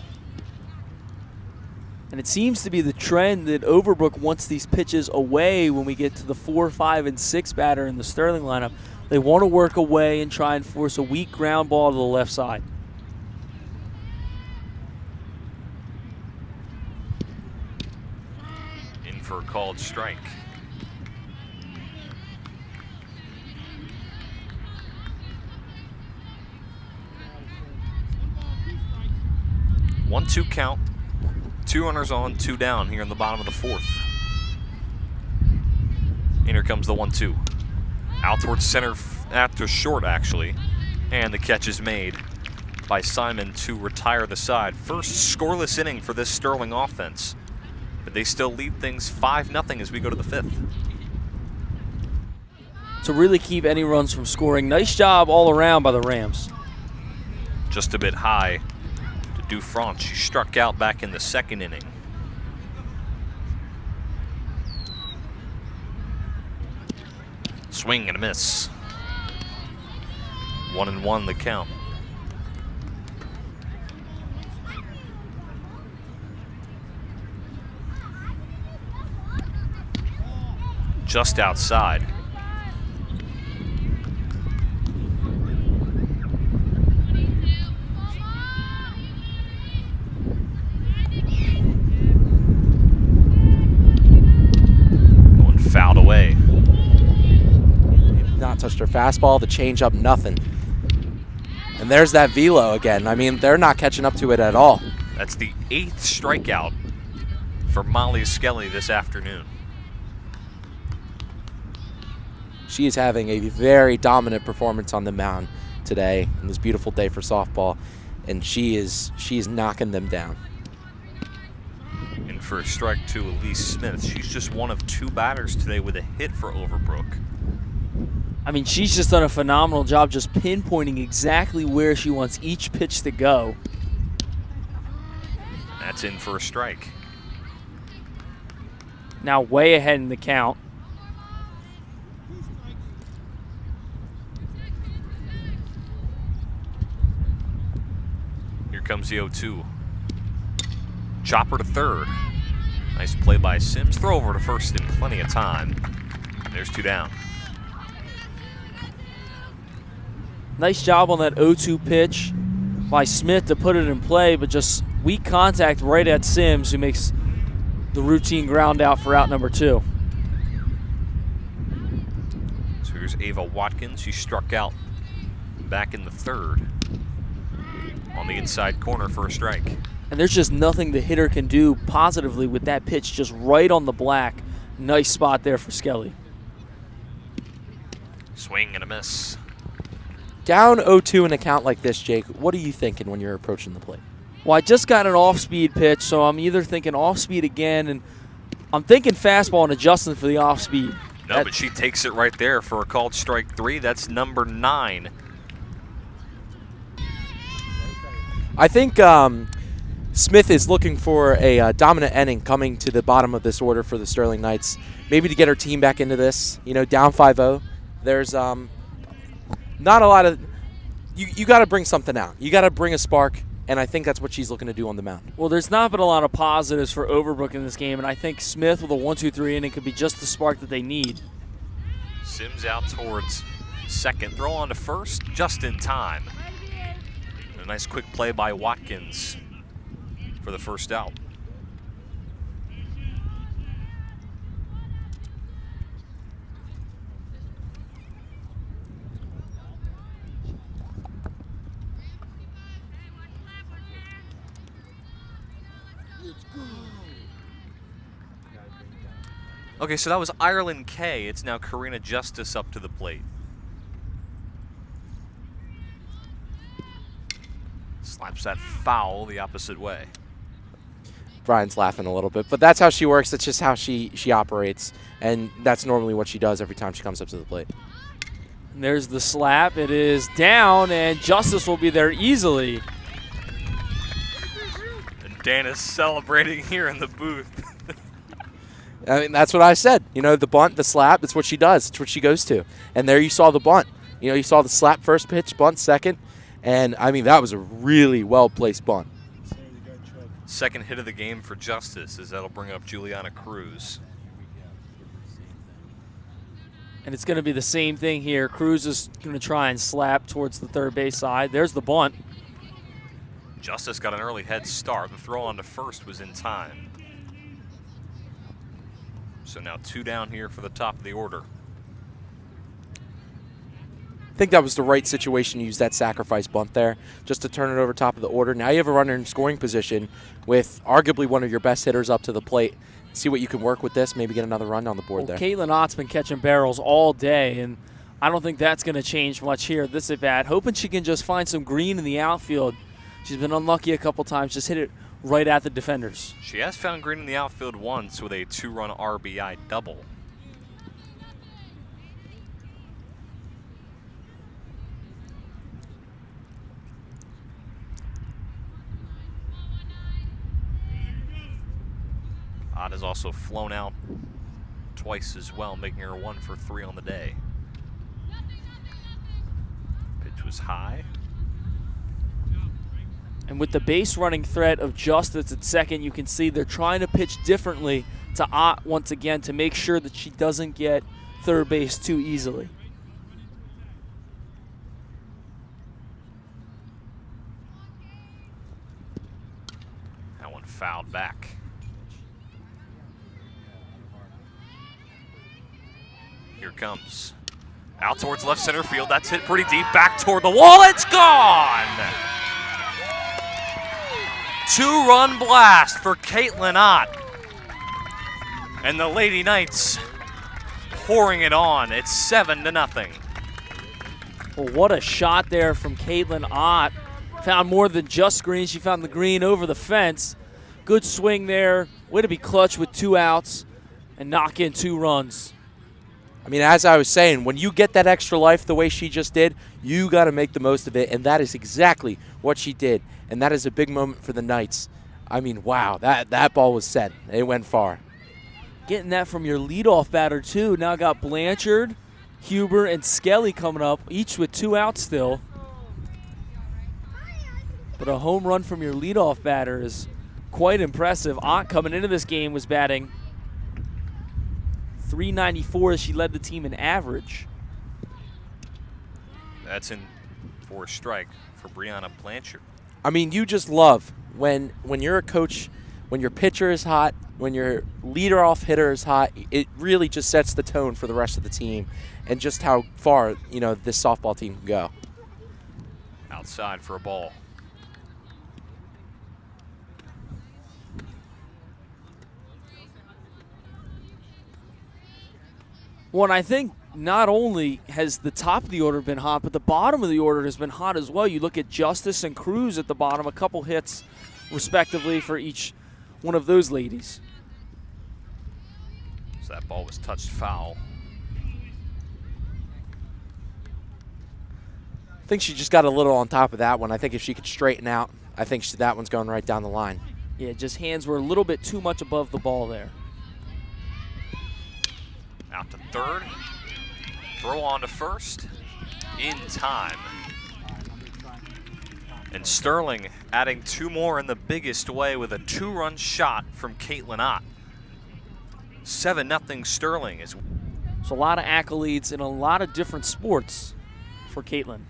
And it seems to be the trend that Overbrook wants these pitches away when we get to the 4, 5, and 6 batter in the Sterling lineup. They want to work away and try and force a weak ground ball to the left side. For a called strike. One, 2 count. 2 runners on, 2 down here in the bottom of the fourth. And here comes the 1-2. Out towards center, after short actually. And the catch is made by Simon to retire the side. First scoreless inning for this Sterling offense. But they still lead things 5-0 as we go to the 5th. To really keep any runs from scoring. Nice job all around by the Rams. Just a bit high to Dufrance. She struck out back in the 2nd inning. Swing and a miss. 1-1 the count. Just outside. One fouled away. Not touched her fastball, the changeup, nothing. And there's that velo again. I mean, they're not catching up to it at all. That's the 8th strikeout for Molly Skelly this afternoon. She is having a very dominant performance on the mound today on this beautiful day for softball, and she is knocking them down. And for a strike to Elise Smith, she's just one of 2 batters today with a hit for Overbrook. I mean, she's just done a phenomenal job just pinpointing exactly where she wants each pitch to go. That's in for a strike. Now way ahead in the count. Here comes the 0-2. Chopper to third. Nice play by Sims. Throw over to first in plenty of time. There's 2 down. Nice job on that 0-2 pitch by Smith to put it in play, but just weak contact right at Sims, who makes the routine ground out for out number 2. So here's Ava Watkins. She struck out back in the 3rd on the inside corner for a strike. And there's just nothing the hitter can do positively with that pitch just right on the black. Nice spot there for Skelly. Swing and a miss. Down 0-2 in a count like this, Jake, what are you thinking when you're approaching the plate? Well, I just got an off-speed pitch, so I'm either thinking off-speed again, and I'm thinking fastball and adjusting for the off-speed. No, but she takes it right there for a called strike 3. That's number 9. I think Smith is looking for a dominant inning coming to the bottom of this order for the Sterling Knights, maybe to get her team back into this. You know, down 5-0. There's not a lot of you got to bring something out. You got to bring a spark, and I think that's what she's looking to do on the mound. Well, there's not been a lot of positives for Overbrook in this game, and I think Smith with a 1-2-3 inning could be just the spark that they need. Sims out towards second. Throw on to first just in time. A nice quick play by Watkins for the first out. Okay, so that was Ireland K. It's now Karina Justice up to the plate. Slaps that foul the opposite way. Brian's laughing a little bit, but that's how she works. That's just how she operates, and that's normally what she does every time she comes up to the plate. And there's the slap. It is down, and Justice will be there easily. And Dan is celebrating here in the booth. I mean, that's what I said. You know, the bunt, the slap, that's what she does. It's what she goes to. And there you saw the bunt. You know, you saw the slap first pitch, bunt second. And, I mean, that was a really well-placed bunt. Second hit of the game for Justice, as that'll bring up Juliana Cruz. And it's going to be the same thing here. Cruz is going to try and slap towards the third base side. There's the bunt. Justice got an early head start. The throw on to first was in time. So now 2 down here for the top of the order. I think that was the right situation to use that sacrifice bunt there, just to turn it over top of the order. Now you have a runner in scoring position with arguably one of your best hitters up to the plate. See what you can work with this, maybe get another run on the board there. Caitlin Ott's been catching barrels all day, and I don't think that's going to change much here this at bat. Hoping she can just find some green in the outfield. She's been unlucky a couple times, just hit it right at the defenders. She has found green in the outfield once with a 2-run RBI double. Ott has also flown out twice as well, making her 1 for 3 on the day. Pitch was high. And with the base running threat of Justice at second, you can see they're trying to pitch differently to Ott once again to make sure that she doesn't get third base too easily. That one fouled back. Here comes. Out towards left center field. That's hit pretty deep. Back toward the wall. It's gone! 2-run blast for Caitlin Ott. And the Lady Knights pouring it on. It's 7-0. Well, what a shot there from Caitlin Ott. Found more than just green. She found the green over the fence. Good swing there. Way to be clutch with 2 outs and knock in 2 runs. I mean, as I was saying, when you get that extra life the way she just did, you got to make the most of it, and that is exactly what she did. And that is a big moment for the Knights. I mean, wow, that ball was set. It went far. Getting that from your leadoff batter, too. Now got Blanchard, Huber, and Skelly coming up, each with 2 outs still. But a home run from your leadoff batter is quite impressive. Ott coming into this game was batting .394 as she led the team in average. That's in for a strike for Brianna Blanchard. I mean, you just love when you're a coach, when your pitcher is hot, when your leader-off hitter is hot, it really just sets the tone for the rest of the team and just how far, you know, this softball team can go. Outside for a ball. Well, and I think not only has the top of the order been hot, but the bottom of the order has been hot as well. You look at Justice and Cruz at the bottom, a couple hits respectively for each one of those ladies. So that ball was touched foul. I think she just got a little on top of that one. I think if she could straighten out, I think that one's going right down the line. Yeah, just hands were a little bit too much above the ball there. Out to third. Throw on to first. In time. And Sterling adding 2 more in the biggest way with a 2-run shot from Caitlin Ott. 7-0 Sterling. So a lot of accolades in a lot of different sports for Caitlin.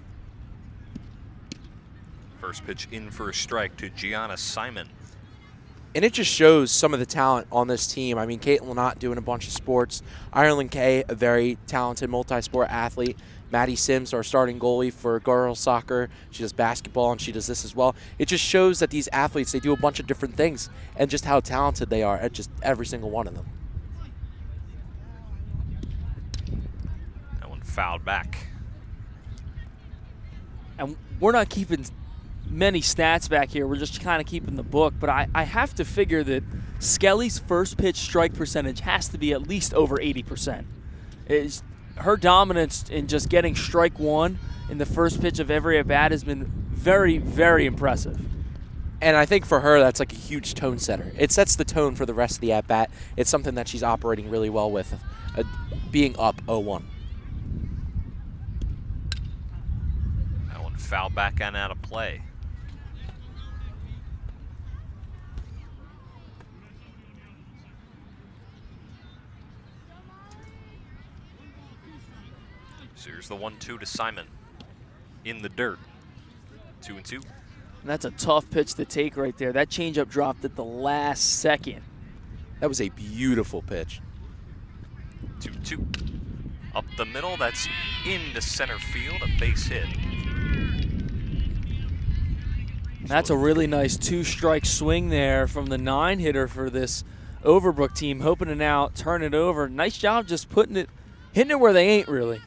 First pitch in for a strike to Gianna Simon. And it just shows some of the talent on this team. I mean, Caitlin Ott doing a bunch of sports. Ireland Kay, a very talented multi-sport athlete. Maddie Sims, our starting goalie for girls soccer. She does basketball and she does this as well. It just shows that these athletes, they do a bunch of different things and just how talented they are at just every single one of them. That one fouled back. And we're not keeping many stats back here. We're just kind of keeping the book. But I have to figure that Skelly's first pitch strike percentage has to be at least over 80%. Her dominance in just getting strike one in the first pitch of every at-bat has been very, very impressive. And I think for her, that's like a huge tone setter. It sets the tone for the rest of the at-bat. It's something that she's operating really well with, being up 0-1. That one fouled back and out of play. So here's the 1-2 to Simon in the dirt. 2-2. And that's a tough pitch to take right there. That changeup dropped at the last second. That was a beautiful pitch. 2-2. Up the middle, that's into center field, a base hit. That's a really nice 2-strike swing there from the 9-hitter for this Overbrook team, hoping to now turn it over. Nice job just hitting it where they ain't really.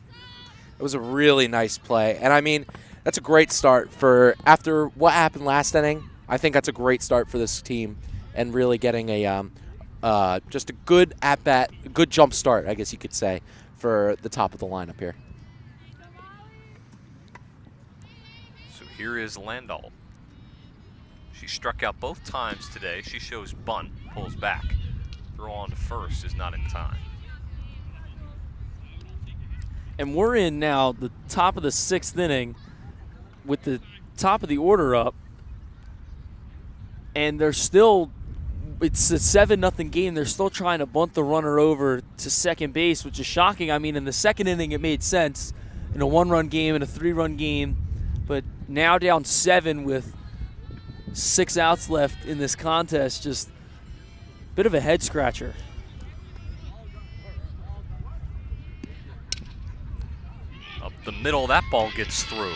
It was a really nice play. And I mean, that's a great start for after what happened last inning. I think that's a great start for this team and really getting a just a good at-bat, good jump start, I guess you could say, for the top of the lineup here. So here is Landahl. She struck out both times today. She shows bunt, pulls back. Throw on to first is not in time. And we're in now the top of the 6th inning with the top of the order up. And they're still, it's a 7-0 game. They're still trying to bunt the runner over to second base, which is shocking. I mean, in the 2nd inning, it made sense in a 1-run game and a 3-run game. But now down 7 with 6 outs left in this contest, just a bit of a head scratcher. Up the middle, that ball gets through.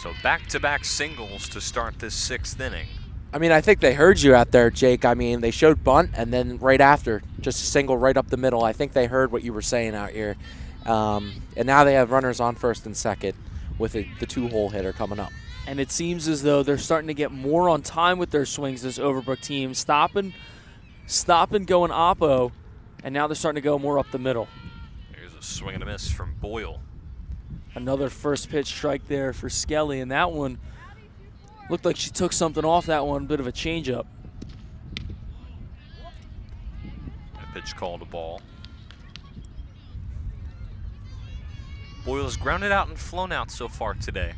So back-to-back singles to start this 6th inning. I mean, I think they heard you out there, Jake. I mean, they showed bunt, and then right after, just a single right up the middle. I think they heard what you were saying out here. And now they have runners on first and second with the 2-hole hitter coming up. And it seems as though they're starting to get more on time with their swings, this Overbrook team. Stopping, going oppo, and now they're starting to go more up the middle. Here's a swing and a miss from Boyle. Another first pitch strike there for Skelly, and that one looked like she took something off that one, bit of a changeup. A pitch called a ball. Boyle's grounded out and flown out so far today.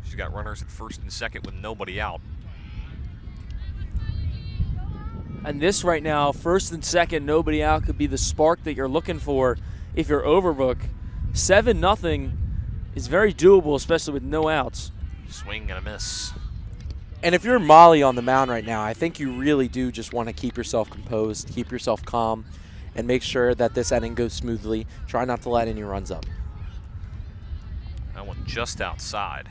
She's got runners at first and second with nobody out. And this right now, first and second, nobody out, could be the spark that you're looking for if you're Overbrook. 7-0 is very doable, especially with no outs. Swing and a miss. And if you're Molly on the mound right now, I think you really do just want to keep yourself composed, keep yourself calm, and make sure that this inning goes smoothly. Try not to let any runs up. That one just outside.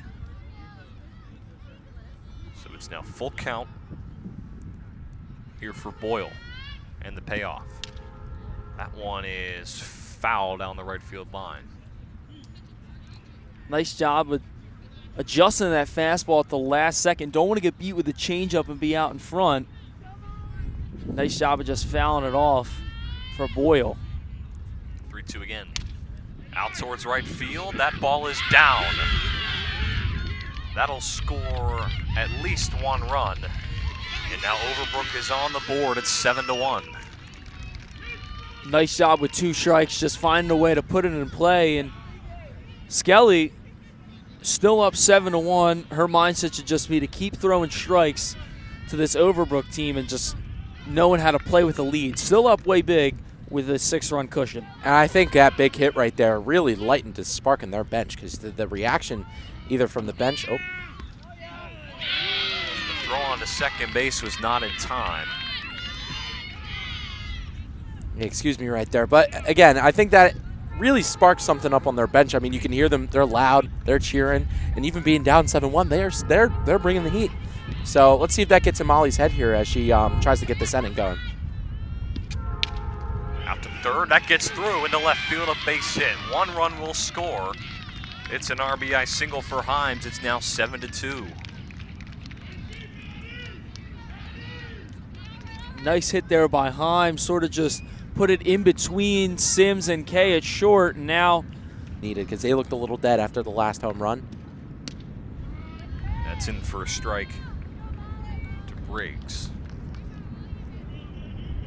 So it's now full count here for Boyle and the payoff. That one is foul down the right field line. Nice job with adjusting that fastball at the last second. Don't want to get beat with the changeup and be out in front. Nice job of just fouling it off for Boyle. 3-2 again. Out towards right field. That ball is down. That'll score at least one run. And now Overbrook is on the board. It's 7-1. Nice job with 2 strikes, just finding a way to put it in play. And Skelly still up 7-1. Her mindset should just be to keep throwing strikes to this Overbrook team and just knowing how to play with the lead. Still up way big with a 6-run cushion. And I think that big hit right there really lightened the spark in their bench, because the reaction either from the bench. Oh. The throw on to second base was not in time. Excuse me right there. But again, I think that really sparked something up on their bench. I mean, you can hear them. They're loud. They're cheering. And even being down 7-1, they're bringing the heat. So let's see if that gets in Molly's head here as she tries to get this inning going. Out to third. That gets through into left field. A base hit. 1 run will score. It's an RBI single for Himes. It's now 7-2. Nice hit there by Himes. Sort of just put it in between Sims and Kay at short. And now needed, because they looked a little dead after the last home run. That's in for a strike to Briggs.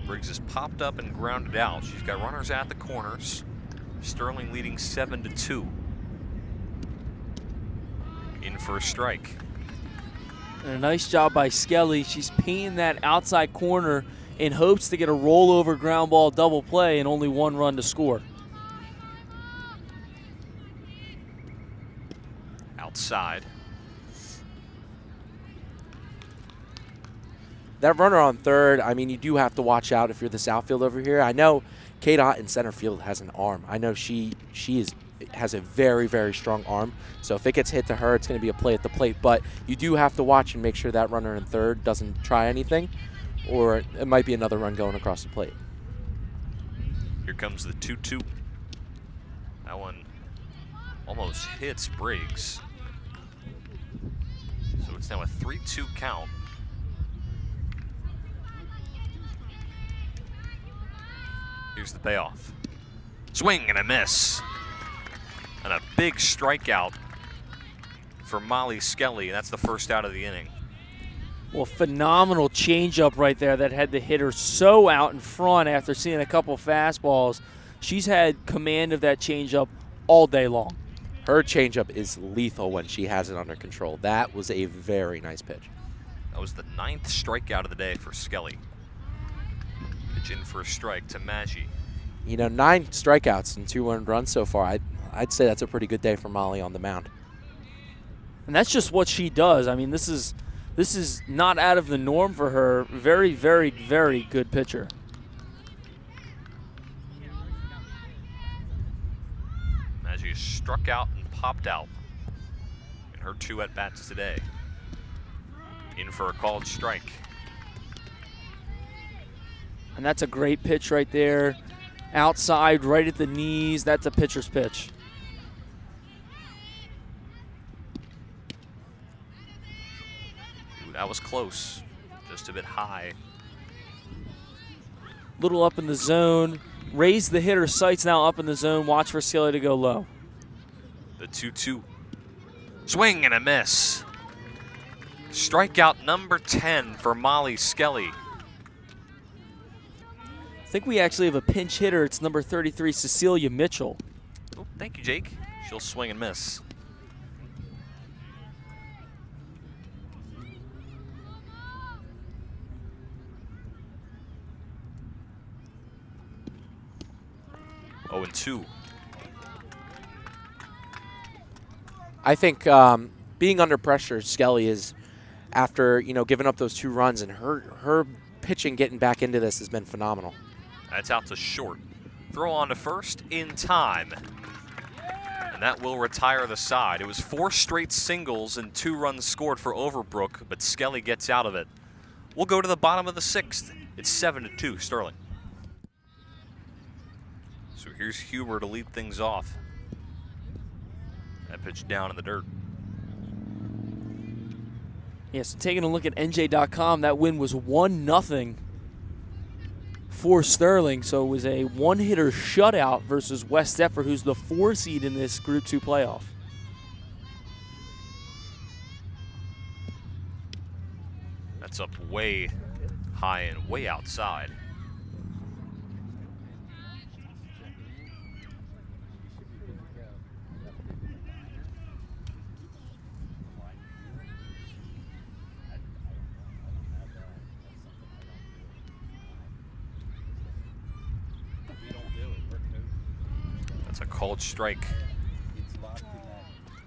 Briggs has popped up and grounded out. She's got runners at the corners. Sterling leading 7-2. In for a strike. And a nice job by Skelly. She's painting that outside corner in hopes to get a rollover ground ball double play and only 1 run to score. Outside. That runner on third, I mean, you do have to watch out if you're this outfield over here. I know Kate Ott in center field has an arm. I know she has a very, very strong arm. So if it gets hit to her, it's going to be a play at the plate. But you do have to watch and make sure that runner in third doesn't try anything, or it might be another run going across the plate. Here comes the 2-2. That one almost hits Briggs. So it's now a 3-2 count. Here's the payoff. Swing and a miss. And a big strikeout for Molly Skelly. That's the first out of the inning. Well, phenomenal changeup right there that had the hitter so out in front after seeing a couple fastballs. She's had command of that changeup all day long. Her changeup is lethal when she has it under control. That was a very nice pitch. That was the 9th strikeout of the day for Skelly. Pitch in for a strike to Maggi. You know, 9 strikeouts and 2 earned runs so far. I'd say that's a pretty good day for Molly on the mound. And that's just what she does. I mean, this is not out of the norm for her. Very, very, very good pitcher. Maggi struck out and popped out in her 2 at-bats today. In for a called strike. And that's a great pitch right there. Outside, right at the knees. That's a pitcher's pitch. Ooh, that was close. Just a bit high. Little up in the zone. Raise the hitter's sights now up in the zone. Watch for Skelly to go low. The 2-2. Swing and a miss. Strikeout number 10 for Molly Skelly. I think we actually have a pinch hitter. It's number 33, Cecilia Mitchell. Oh, thank you, Jake. She'll swing and miss. Oh, and 2. I think being under pressure, Skelly is, after, you know, giving up those 2 runs, and her pitching getting back into this has been phenomenal. That's out to short. Throw on to first in time. And that will retire the side. It was 4 straight singles and 2 runs scored for Overbrook, but Skelly gets out of it. We'll go to the bottom of the 6th. It's 7-2 Sterling. So here's Huber to lead things off. That pitch down in the dirt. Yeah, so taking a look at NJ.com, that win was 1-0 for Sterling. So it was a one-hitter shutout versus West Deptford, who's the 4 seed in this Group 2 playoff. That's up way high and way outside. That's a called strike.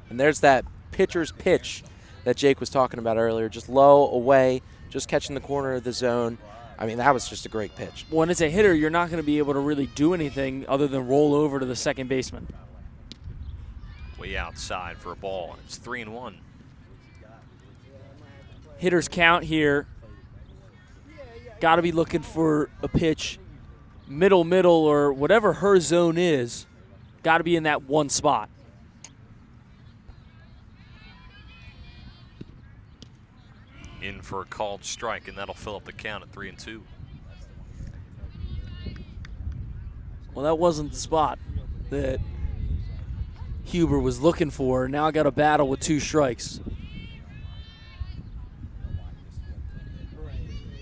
And there's that pitcher's pitch that Jake was talking about earlier, just low, away, just catching the corner of the zone. I mean, that was just a great pitch. When it's a hitter, you're not going to be able to really do anything other than roll over to the second baseman. Way outside for a ball. It's 3-1. Hitters count here. Got to be looking for a pitch, middle, or whatever her zone is. Got to be in that one spot. In for a called strike, and that'll fill up the count at 3-2. Well, that wasn't the spot that Huber was looking for. Now I got a battle with 2 strikes.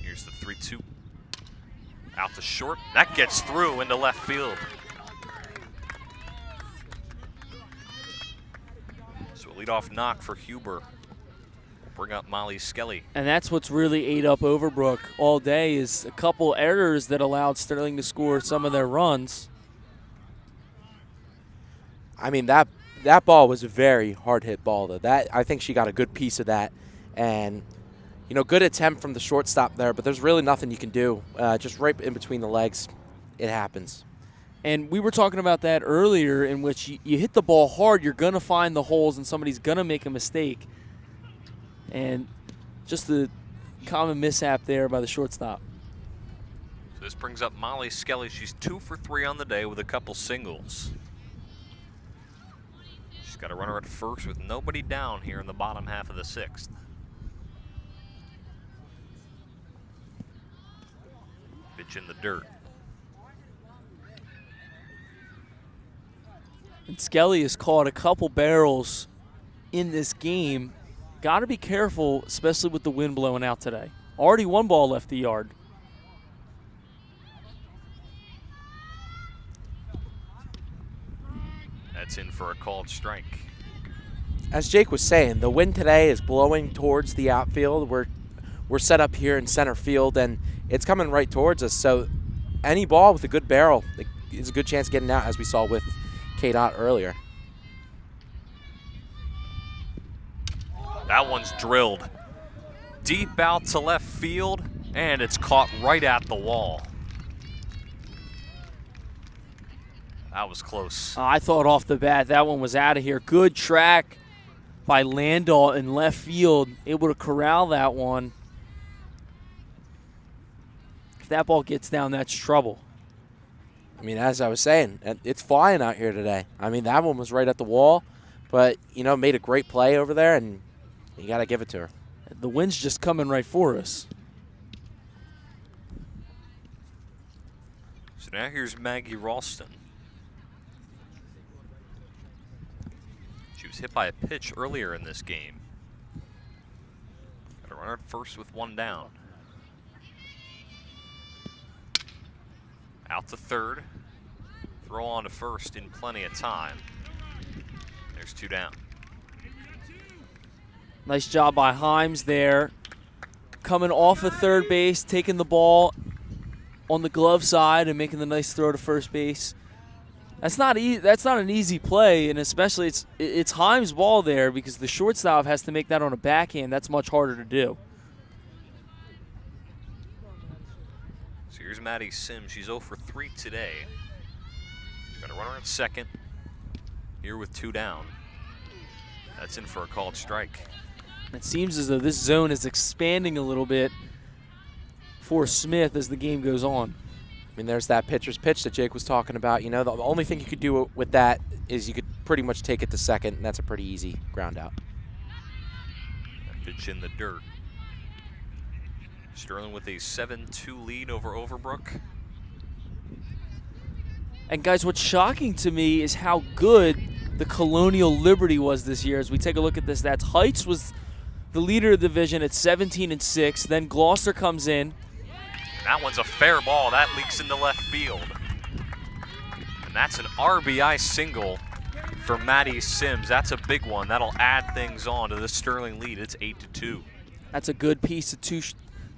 Here's the 3-2. Out to short. That gets through into left field. So a leadoff knock for Huber. Bring up Molly Skelly. And that's what's really ate up Overbrook all day, is a couple errors that allowed Sterling to score some of their runs. I mean, that ball was a very hard-hit ball, though. That, I think she got a good piece of that. And, you know, good attempt from the shortstop there, but there's really nothing you can do. Just right in between the legs, it happens. And we were talking about that earlier, in which you hit the ball hard, you're going to find the holes, and somebody's going to make a mistake. And just the common mishap there by the shortstop. So this brings up Molly Skelly. She's 2 for 3 on the day with a couple singles. She's got a runner at first with nobody down here in the bottom half of the 6th. Pitch in the dirt. And Skelly has caught a couple barrels in this game. Got to be careful, especially with the wind blowing out today. Already 1 ball left the yard. That's in for a called strike. As Jake was saying, the wind today is blowing towards the outfield. We're set up here in center field, and it's coming right towards us. So any ball with a good barrel is a good chance of getting out, as we saw with K-Dot earlier. That one's drilled deep out to left field, and it's caught right at the wall. That was close. I thought off the bat that one was out of here. Good track by Landau in left field, able to corral that one. If that ball gets down, that's trouble. I mean, as I was saying, it's flying out here today. I mean, that one was right at the wall, but, you know, made a great play over there, and you got to give it to her. The wind's just coming right for us. So now here's Maggie Ralston. She was hit by a pitch earlier in this game. Got a runner at first with 1 down. Out to third. Throw on to first in plenty of time. There's 2 down. Nice job by Himes there. Coming off of third base, taking the ball on the glove side and making the nice throw to first base. That's not an easy play, and especially it's Himes' ball there, because the shortstop has to make that on a backhand. That's much harder to do. So here's Maddie Sims. She's 0 for 3 today. Got a runner at second. Here with 2 down. That's in for a called strike. It seems as though this zone is expanding a little bit for Smith as the game goes on. mean, there's that pitcher's pitch that Jake was talking about. You know, the only thing you could do with that is you could pretty much take it to second, and that's a pretty easy ground out. That pitch in the dirt. Sterling with a 7-2 lead over Overbrook. And guys, what's shocking to me is how good the Colonial Liberty was this year. As we take a look at this, that's Heights was the leader of the division at 17-6. Then Gloucester comes in. That one's a fair ball. That leaks into left field. And that's an RBI single for Maddie Sims. That's a big one. That'll add things on to the Sterling lead. It's 8-2. That's a good piece of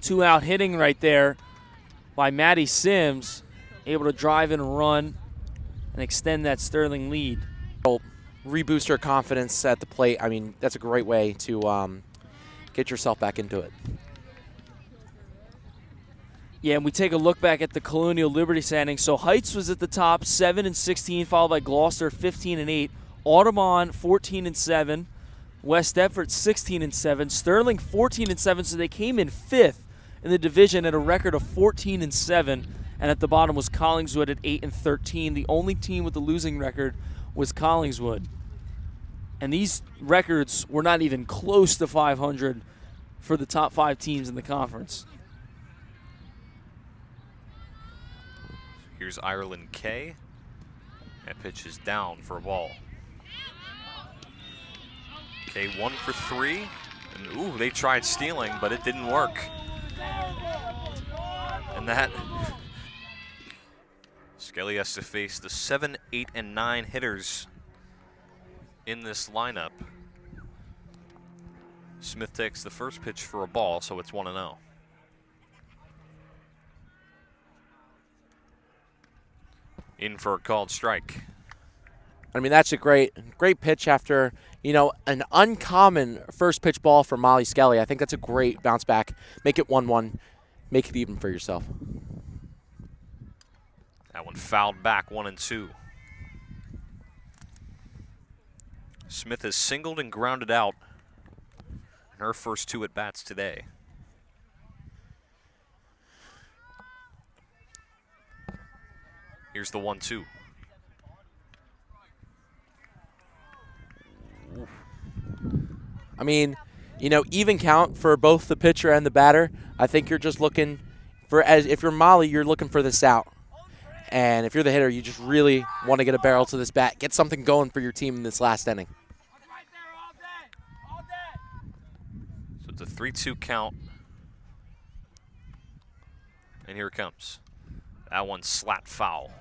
two-out hitting right there by Maddie Sims, able to drive in a run and extend that Sterling lead. Reboost her confidence at the plate. I mean, that's a great way to get yourself back into it. Yeah, and we take a look back at the Colonial Liberty standings. So Heights was at the top, 7-16, followed by Gloucester, 15-8. Audubon, 14-7. West Deptford, 16-7. Sterling, 14-7. So they came in fifth in the division at a record of 14-7. And at the bottom was Collingswood at 8-13. The only team with a losing record was Collingswood. And these records were not even close to 500 for the top 5 teams in the conference. Here's Ireland K. That pitch is down for a ball. K 1 for 3. And ooh, they tried stealing, but it didn't work. And that Skelly has to face the 7, 8, and 9 hitters in this lineup. Smith takes the first pitch for a ball, so it's 1-0. In for a called strike. I mean, that's a great pitch after, you know, an uncommon first pitch ball for Molly Skelly. I think that's a great bounce back. Make it 1-1. Make it even for yourself. That one fouled back, 1-2. Smith has singled and grounded out in her first 2 at-bats today. Here's the 1-2. I mean, you know, even count for both the pitcher and the batter. I think you're just looking for, as if you're Molly, you're looking for this out. And if you're the hitter, you just really want to get a barrel to this bat, get something going for your team in this last inning. So it's a 3-2 count. And here it comes. That one's slat foul.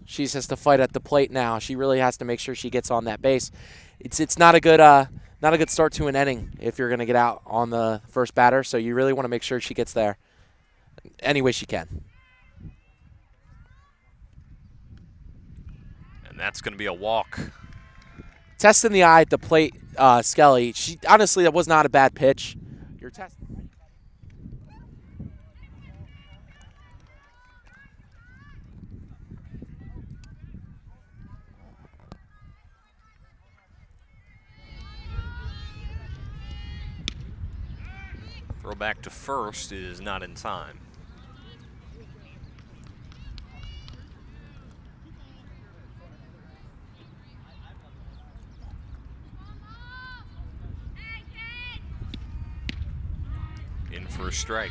She has to fight at the plate now. She really has to make sure she gets on that base. It's not a good start to an inning if you're going to get out on the first batter. So you really want to make sure she gets there any way she can. And that's going to be a walk. Testing the eye at the plate, Skelly. Honestly, that was not a bad pitch. You're testing. Throw back to first is not in time. In for a strike.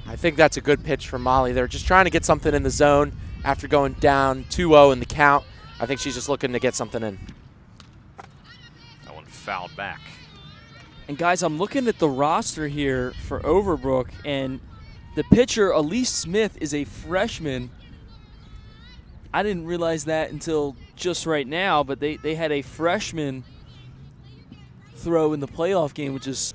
I think that's a good pitch for Molly. They're just trying to get something in the zone after going down 2-0 in the count. I think she's just looking to get something in. That one fouled back. And guys, I'm looking at the roster here for Overbrook, and the pitcher, Elise Smith, is a freshman. I didn't realize that until just right now, but they had a freshman throw in the playoff game, which is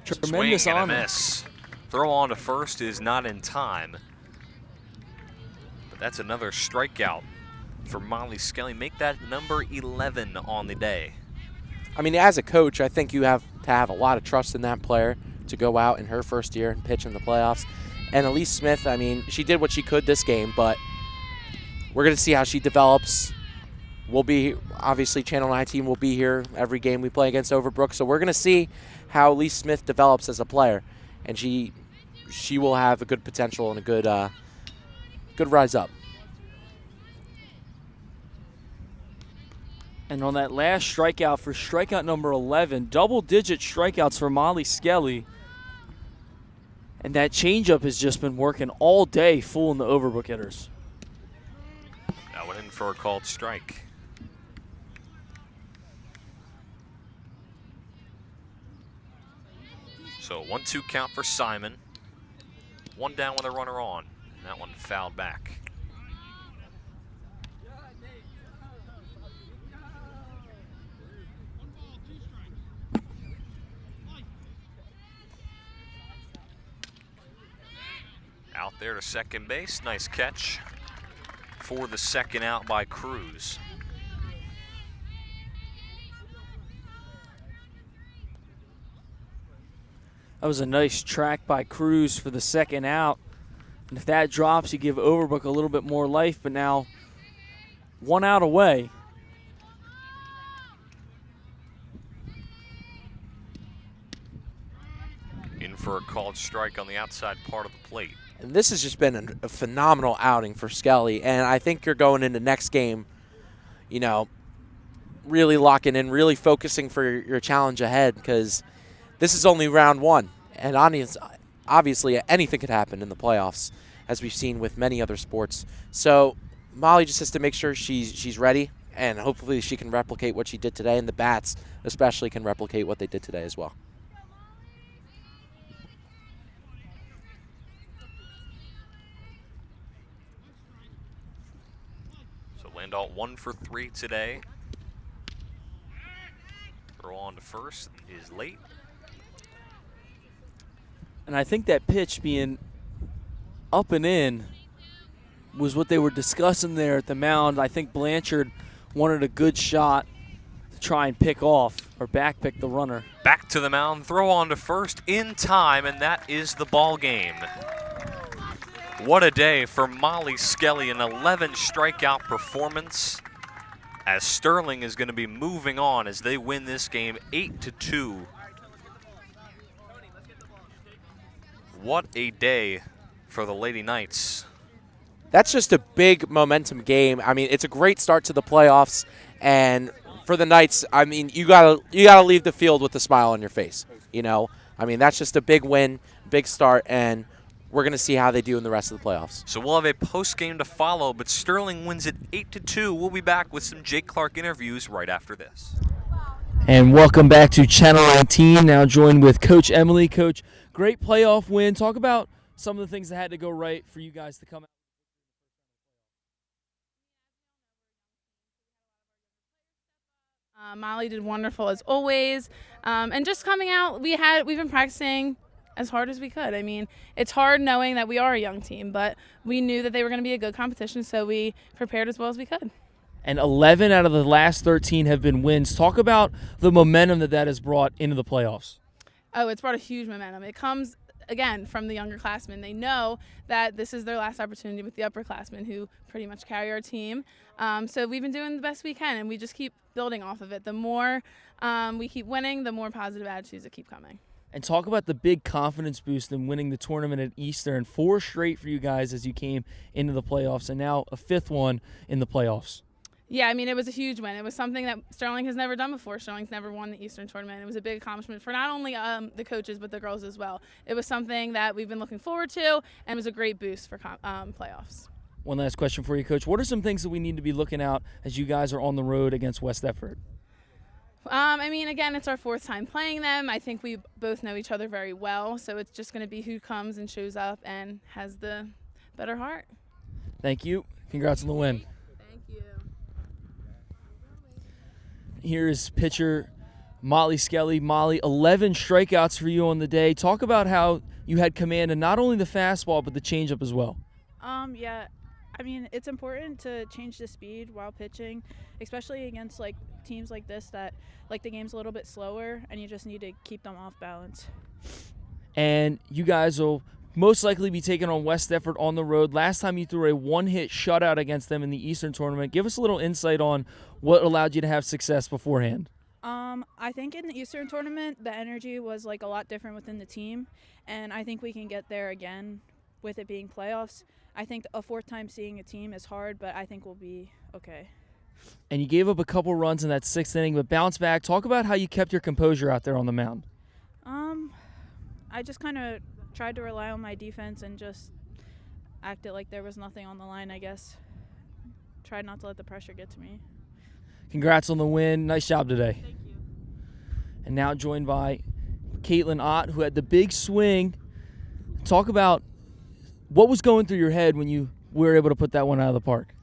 tremendous Swing and honor. a miss. Throw on to first is not in time. But that's another strikeout for Molly Skelly. Make that number 11 on the day. I mean, as a coach, I think you have to have a lot of trust in that player to go out in her first year and pitch in the playoffs. And Elise Smith, I mean, she did what she could this game, but we're going to see how she develops we'll be, obviously Channel 9 team will be here every game we play against Overbrook. So we're going to see how Lee Smith develops as a player. And she will have a good potential and a good rise up. And on that last strikeout for strikeout number 11, double-digit strikeouts for Molly Skelly. And that changeup has just been working all day, fooling the Overbrook hitters. That went in for a called strike. So 1-2 count for Simon. One down with a runner on. And that one fouled back. Out there to second base. Nice catch for the second out by Cruz. That was a nice track by Cruz for the second out. And if that drops, you give Overbrook a little bit more life, but now 1 out away. In for a called strike on the outside part of the plate. And this has just been a phenomenal outing for Skelly. And I think you're going into next game, you know, really locking in, really focusing for your challenge ahead, because this is only round 1. And obviously anything could happen in the playoffs, as we've seen with many other sports. So Molly just has to make sure she's ready, and hopefully she can replicate what she did today, and the bats especially can replicate what they did today as well. Landahl 1 for 3 today. Throw on to first is late. And I think that pitch being up and in was what they were discussing there at the mound. I think Blanchard wanted a good shot to try and pick off or back pick the runner. Back to the mound, throw on to first in time, and that is the ball game. What a day for Molly Skelly, an 11 strikeout performance, as Sterling is going to be moving on as they win this game 8-2. What a day for the Lady Knights. That's just a big momentum game. I mean, it's a great start to the playoffs, and for the Knights, I mean, you gotta leave the field with a smile on your face. You know, I mean, that's just a big win, big start, and we're going to see how they do in the rest of the playoffs. So we'll have a post-game to follow, but Sterling wins it 8-2. We'll be back with some Jake Clark interviews right after this. And welcome back to Channel 19, now joined with Coach Emily. Coach, great playoff win. Talk about some of the things that had to go right for you guys to come out. Molly did wonderful as always. And just coming out, we've been practicing as hard as we could. I mean, it's hard knowing that we are a young team, but we knew that they were going to be a good competition, so we prepared as well as we could. And 11 out of the last 13 have been wins. Talk about the momentum that has brought into the playoffs. Oh, it's brought a huge momentum. It comes, again, from the younger classmen. They know that this is their last opportunity with the upperclassmen who pretty much carry our team. So we've been doing the best we can, and we just keep building off of it. The more we keep winning, the more positive attitudes that keep coming. And talk about the big confidence boost in winning the tournament at Eastern. 4 straight for you guys as you came into the playoffs, and now a 5th one in the playoffs. Yeah, I mean, it was a huge win. It was something that Sterling has never done before. Sterling's never won the Eastern tournament. It was a big accomplishment for not only the coaches, but the girls as well. It was something that we've been looking forward to, and it was a great boost for playoffs. One last question for you, Coach. What are some things that we need to be looking out as you guys are on the road against West Effort? I mean, again, it's our 4th time playing them. I think we both know each other very well, so it's just going to be who comes and shows up and has the better heart. Thank you. Congrats on the win. Thank you. Here is pitcher Molly Skelly. Molly, 11 strikeouts for you on the day. Talk about how you had command of not only the fastball, but the changeup as well. Yeah. I mean, it's important to change the speed while pitching, especially against like teams like this that like the game's a little bit slower and you just need to keep them off balance. And you guys will most likely be taking on West Deptford on the road. Last time you threw a one-hit shutout against them in the Eastern Tournament. Give us a little insight on what allowed you to have success beforehand. I think in the Eastern Tournament, the energy was like a lot different within the team, and I think we can get there again with it being playoffs. I think a fourth time seeing a team is hard, but I think we'll be okay. And you gave up a couple runs in that 6th inning, but bounced back. Talk about how you kept your composure out there on the mound. I just kind of tried to rely on my defense and just acted like there was nothing on the line, I guess. Tried not to let the pressure get to me. Congrats on the win. Nice job today. Thank you. And now joined by Caitlin Ott, who had the big swing. Talk about what was going through your head when you were able to put that one out of the park.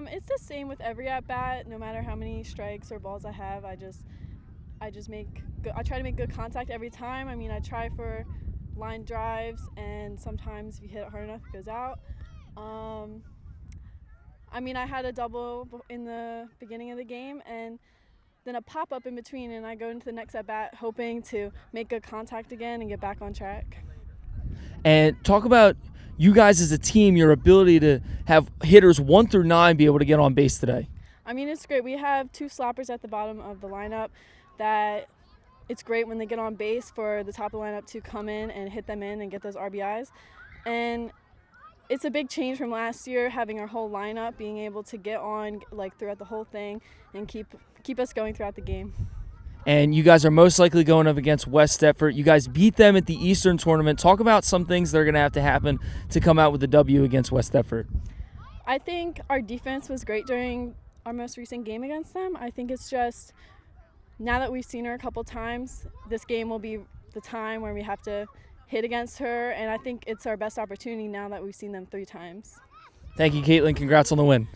It's the same with every at bat. No matter how many strikes or balls I have, I try to make good contact every time. I mean, I try for line drives, and sometimes if you hit it hard enough, it goes out. I mean, I had a double in the beginning of the game, and then a pop-up in between, and I go into the next at-bat hoping to make good contact again and get back on track. And talk about you guys as a team, your ability to have hitters 1 through 9 be able to get on base today. I mean, it's great. We have 2 slappers at the bottom of the lineup that it's great when they get on base for the top of the lineup to come in and hit them in and get those RBIs. And it's a big change from last year, having our whole lineup being able to get on like throughout the whole thing and keep us going throughout the game. And you guys are most likely going up against West Deptford. You guys beat them at the Eastern Tournament. Talk about some things that are going to have to happen to come out with the W against West Deptford. I think our defense was great during our most recent game against them. I think it's just now that we've seen her a couple times, this game will be the time where we have to hit against her, and I think it's our best opportunity now that we've seen them 3 times. Thank you, Caitlin. Congrats on the win.